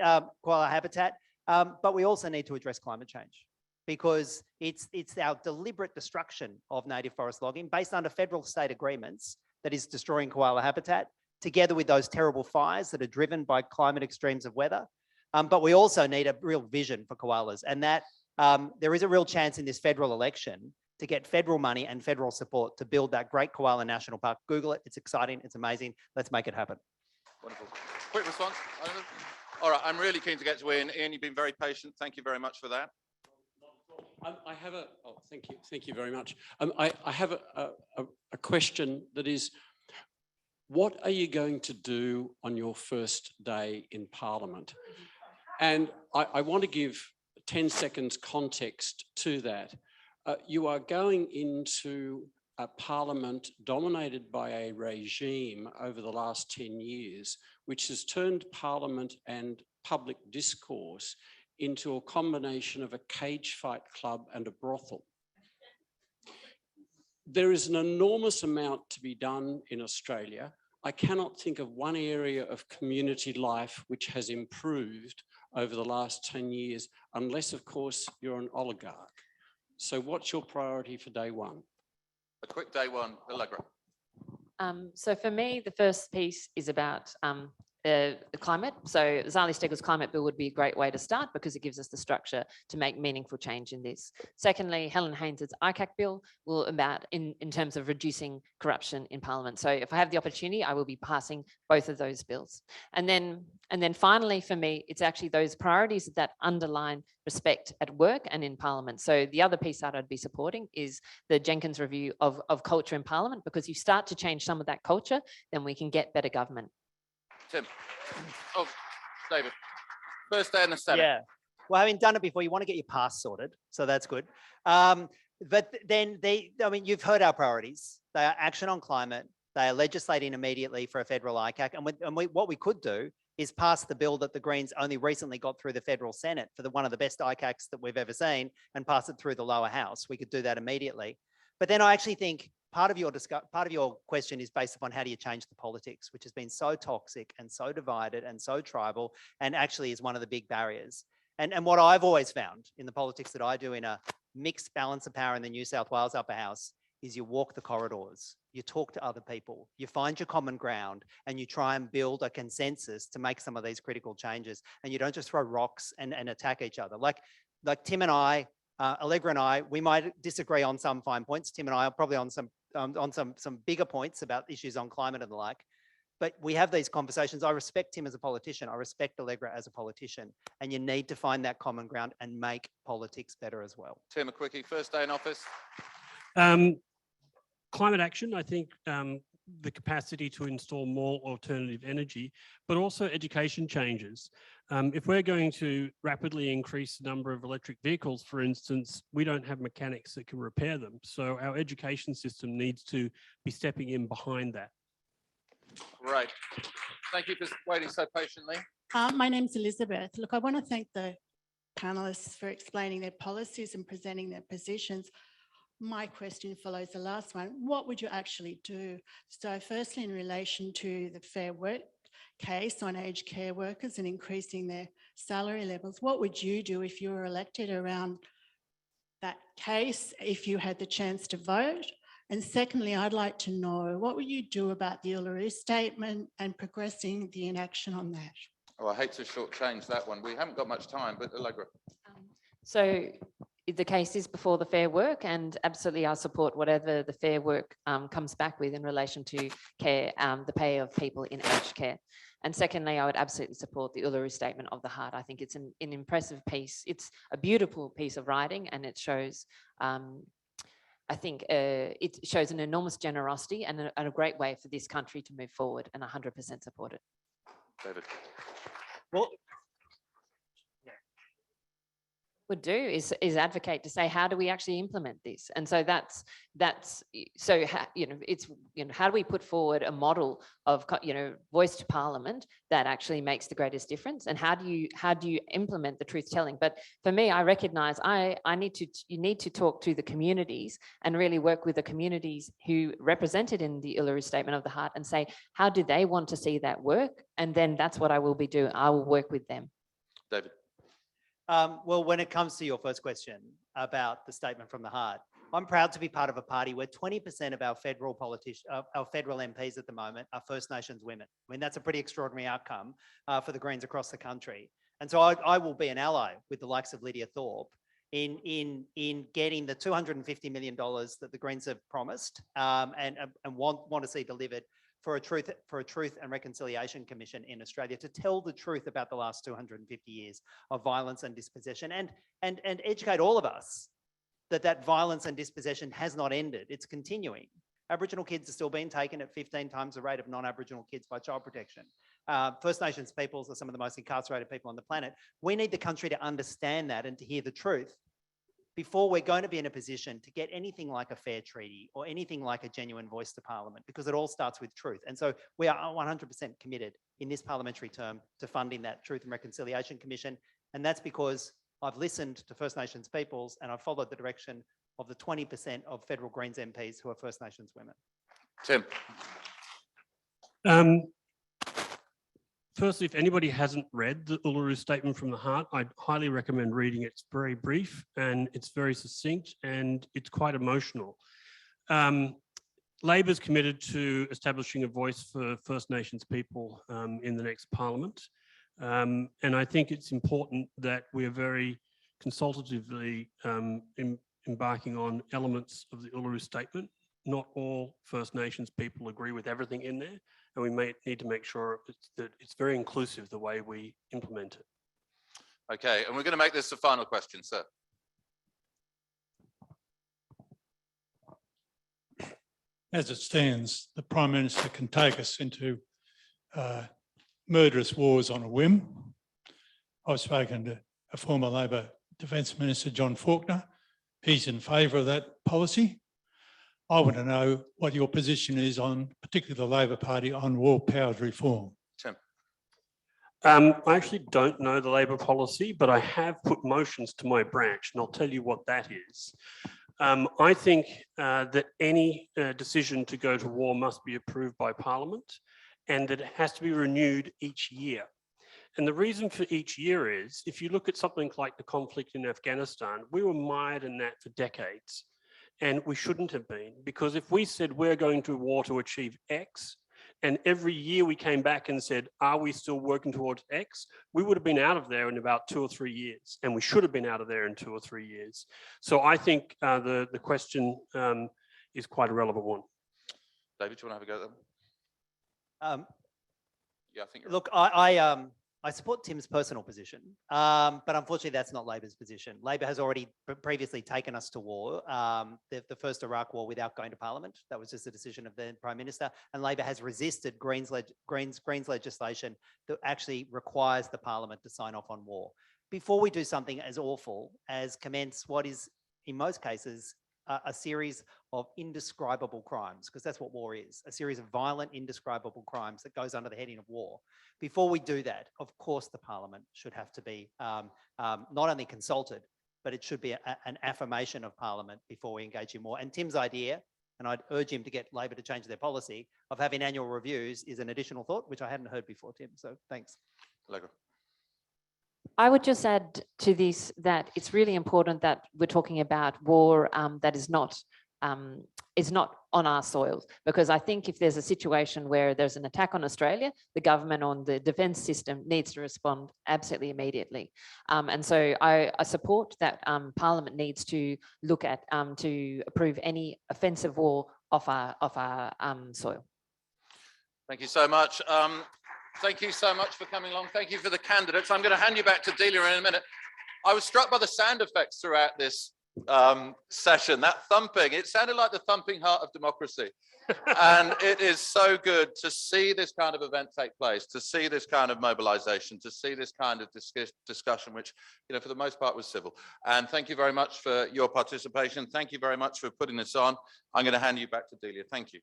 Speaker 4: koala habitat. But we also need to address climate change because it's our deliberate destruction of native forest logging based under federal state agreements that is destroying koala habitat, together with those terrible fires that are driven by climate extremes of weather. But we also need a real vision for koalas, and that there is a real chance in this federal election to get federal money and federal support to build that great koala national park. Google it, it's exciting, it's amazing. Let's make it happen.
Speaker 2: Wonderful. Quick response. All right, I'm really keen to get to Ian. Ian, you've been very patient. Thank you very much for that.
Speaker 13: I have a, oh, thank you very much. I have a question that is, what are you going to do on your first day in Parliament? And I want to give 10 seconds context to that. You are going into a Parliament dominated by a regime over the last 10 years, which has turned Parliament and public discourse into a combination of a cage fight club and a brothel. There is an enormous amount to be done in Australia. I cannot think of one area of community life which has improved over the last 10 years, unless, of course, you're an oligarch. So what's your priority for day one?
Speaker 2: A quick day one, Allegra.
Speaker 3: So for me, the first piece is about the climate. So Zali Steggall's climate bill would be a great way to start because it gives us the structure to make meaningful change in this. Secondly, Helen Haynes's ICAC bill will about in terms of reducing corruption in Parliament. So if I have the opportunity, I will be passing both of those bills. And then finally, for me, it's actually those priorities that underline respect at work and in Parliament. So the other piece that I'd be supporting is the Jenkins review of culture in Parliament, because you start to change some of that culture, then we can get better government.
Speaker 2: Tim. Oh, David. First day in the Senate.
Speaker 4: Yeah. Well, having done it before, you want to get your past sorted, so that's good. But then you've heard our priorities. They are action on climate. They are legislating immediately for a federal ICAC. And what we could do is pass the bill that the Greens only recently got through the federal Senate for one of the best ICACs that we've ever seen, and pass it through the lower house. We could do that immediately. But then I actually think part of your question is based upon how do you change the politics, which has been so toxic and so divided and so tribal, and actually is one of the big barriers. And what I've always found in the politics that I do in a mixed balance of power in the New South Wales upper house is you walk the corridors, you talk to other people, you find your common ground, and you try and build a consensus to make some of these critical changes. And you don't just throw rocks and attack each other. Like Tim and I, Allegra and I, we might disagree on some fine points. Tim and I are probably on some bigger points about issues on climate and the like. But we have these conversations. I respect Tim as a politician. I respect Allegra as a politician. And you need to find that common ground and make politics better as well.
Speaker 2: Tim, a quickie. First day in office.
Speaker 5: Climate action, I think the capacity to install more alternative energy, but also education changes. If we're going to rapidly increase the number of electric vehicles, for instance, we don't have mechanics that can repair them. So our education system needs to be stepping in behind that.
Speaker 2: Right. Thank you for waiting so patiently.
Speaker 14: My name's Elizabeth. Look, I want to thank the panelists for explaining their policies and presenting their positions. My question follows the last one. What would you actually do? So firstly, in relation to the Fair Work case on aged care workers and increasing their salary levels, what would you do if you were elected around that case, if you had the chance to vote? And secondly, I'd like to know, what would you do about the Uluru Statement and progressing the inaction on that?
Speaker 2: Oh, I hate to shortchange that one. We haven't got much time, but Allegra.
Speaker 3: So the case is before the Fair Work, and absolutely I support whatever the Fair Work comes back with in relation to care, the pay of people in aged care. And secondly, I would absolutely support the Uluru Statement of the Heart. I think it's an impressive piece. It's a beautiful piece of writing, and it shows, I think it shows an enormous generosity and a great way for this country to move forward, and 100% support it.
Speaker 2: David.
Speaker 4: Well,
Speaker 3: would do is advocate to say, how do we actually implement this? And so that's so it's how do we put forward a model of voice to Parliament that actually makes the greatest difference, and how do you implement the truth telling? But for me, I recognise you need to talk to the communities and really work with the communities who represented in the Uluru Statement of the Heart and say, how do they want to see that work? And then that's what I will be doing. I will work with them.
Speaker 2: David.
Speaker 4: Well, when it comes to your first question about the Statement from the Heart, I'm proud to be part of a party where 20% of our federal MPs at the moment are First Nations women. I mean, that's a pretty extraordinary outcome for the Greens across the country. And so I will be an ally with the likes of Lydia Thorpe in getting the $250 million that the Greens have promised and want to see delivered for a truth and reconciliation commission in Australia to tell the truth about the last 250 years of violence and dispossession and educate all of us that violence and dispossession has not ended. It's continuing. Aboriginal kids are still being taken at 15 times the rate of non-Aboriginal kids by Child Protection. First Nations peoples are some of the most incarcerated people on the planet. We need the country to understand that and to hear the truth before we're going to be in a position to get anything like a fair treaty or anything like a genuine voice to Parliament, because it all starts with truth. And so we are 100% committed in this parliamentary term to funding that Truth and Reconciliation Commission. And that's because I've listened to First Nations peoples and I've followed the direction of the 20% of federal Greens MPs who are First Nations women.
Speaker 2: Tim.
Speaker 5: Firstly, if anybody hasn't read the Uluru Statement from the Heart, I'd highly recommend reading it. It's very brief and it's very succinct and it's quite emotional. Labor's committed to establishing a voice for First Nations people in the next Parliament. And I think it's important that we are very consultatively embarking on elements of the Uluru Statement. Not all First Nations people agree with everything in there, and we may need to make sure that it's very inclusive the way we implement it.
Speaker 2: Okay, and we're going to make this the final question, sir.
Speaker 15: As it stands, the Prime Minister can take us into murderous wars on a whim. I've spoken to a former Labor Defence Minister, John Faulkner. He's in favour of that policy. I want to know what your position is on, particularly the Labor Party, on war powers reform.
Speaker 2: Tim.
Speaker 5: I actually don't know the Labor policy, but I have put motions to my branch, and I'll tell you what that is. I think that any decision to go to war must be approved by Parliament, and that it has to be renewed each year. And the reason for each year is, if you look at something like the conflict in Afghanistan, we were mired in that for decades. And we shouldn't have been, because if we said we're going to war to achieve X, and every year we came back and said, are we still working towards X? We would have been out of there in about 2 or 3 years, and we should have been out of there in 2 or 3 years. So I think the question is quite a relevant one.
Speaker 2: David, do you want to have a go at that? Yeah, I think you're
Speaker 4: Look, I support Tim's personal position, but unfortunately that's not Labor's position. Labor has already previously taken us to war, the first Iraq war without going to Parliament. That was just a decision of the Prime Minister, and Labor has resisted Greens legislation that actually requires the Parliament to sign off on war. Before we do something as awful as commence what is, in most cases, a series of indescribable crimes, because that's what war is, a series of violent, indescribable crimes that goes under the heading of war. Before we do that, of course, the Parliament should have to be not only consulted, but it should be an affirmation of Parliament before we engage in war. And Tim's idea, and I'd urge him to get Labor to change their policy, of having annual reviews is an additional thought, which I hadn't heard before, Tim. So thanks.
Speaker 2: Allegra.
Speaker 3: I would just add to this that it's really important that we're talking about war that is not on our soils, because I think if there's a situation where there's an attack on Australia, the government on the defence system needs to respond absolutely immediately. And so I support that Parliament needs to look at to approve any offensive war off our soil.
Speaker 2: Thank you so much. Thank you so much for coming along. Thank you for the candidates. I'm going to hand you back to Delia in a minute. I was struck by the sound effects throughout this session. That thumping, it sounded like the thumping heart of democracy. And it is so good to see this kind of event take place, to see this kind of mobilization, to see this kind of discussion, which, you know, for the most part was civil. And thank you very much for your participation. Thank you very much for putting this on. I'm going to hand you back to Delia. Thank you.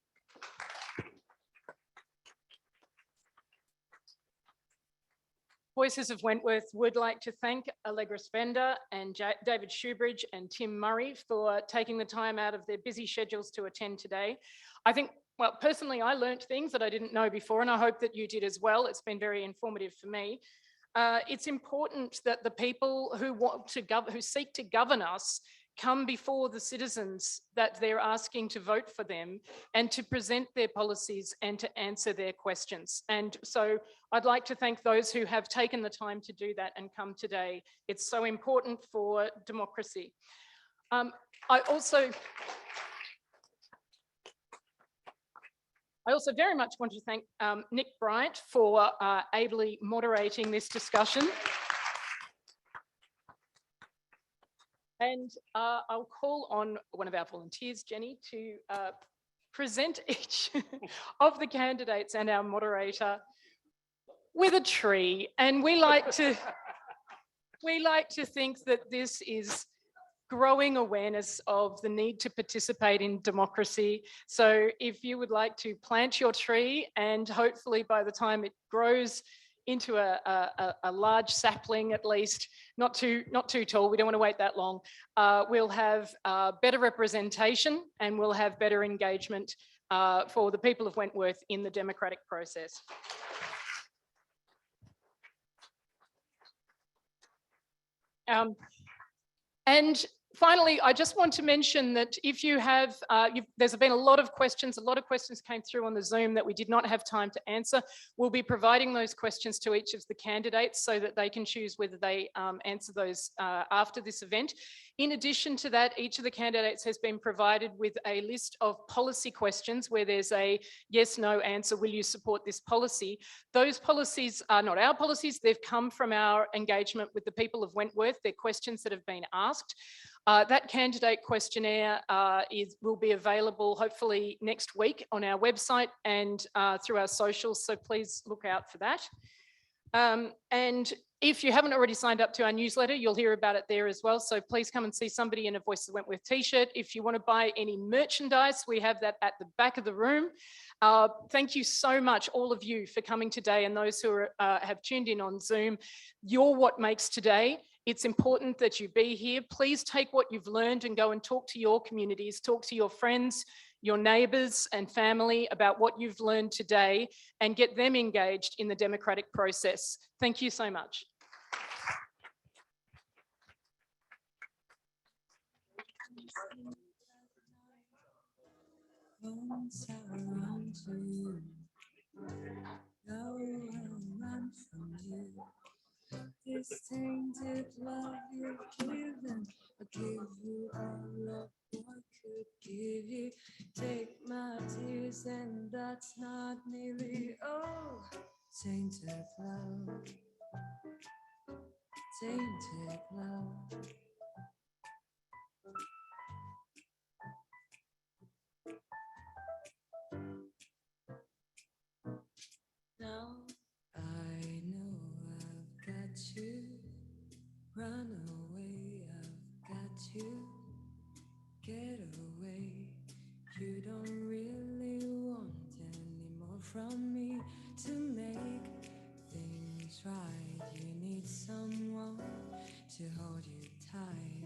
Speaker 1: Voices of Wentworth would like to thank Allegra Spender and David Shoebridge and Tim Murray for taking the time out of their busy schedules to attend today. I think, well, personally, I learnt things that I didn't know before, and I hope that you did as well. It's been very informative for me. It's important that the people who want to who seek to govern us come before the citizens that they're asking to vote for them and to present their policies and to answer their questions. And so I'd like to thank those who have taken the time to do that and come today. It's so important for democracy. I also very much want to thank Nick Bryant for ably moderating this discussion. And I'll call on one of our volunteers, Jenny, to present each of the candidates and our moderator with a tree. And we like to think that this is growing awareness of the need to participate in democracy. So if you would like to plant your tree, and hopefully by the time it grows into a large sapling, at least, not too tall, we don't want to wait that long, we'll have better representation and we'll have better engagement for the people of Wentworth in the democratic process. And finally, I just want to mention that if you have, there's been a lot of questions came through on the Zoom that we did not have time to answer. We'll be providing those questions to each of the candidates so that they can choose whether they answer those after this event. In addition to that, each of the candidates has been provided with a list of policy questions where there's a yes, no answer, will you support this policy? Those policies are not our policies, they've come from our engagement with the people of Wentworth. They're questions that have been asked. That candidate questionnaire will be available hopefully next week on our website and through our socials, so please look out for that. And if you haven't already signed up to our newsletter, you'll hear about it there as well, so please come and see somebody in a Voices of Wentworth t-shirt. If you want to buy any merchandise, we have that at the back of the room. Thank you so much, all of you, for coming today, and those who have tuned in on Zoom. You're what makes today. It's important that you be here. Please take what you've learned and go and talk to your communities, talk to your friends, your neighbours and family about what you've learned today and get them engaged in the democratic process. Thank you so much.
Speaker 16: This tainted love you've given, I'll give you all of what could give you. Take my tears and that's not nearly all. Tainted love, tainted love. Now I know I've got you. Run away, I've got you. Get away. You don't really want any more from me. To make things right, you need someone to hold you tight.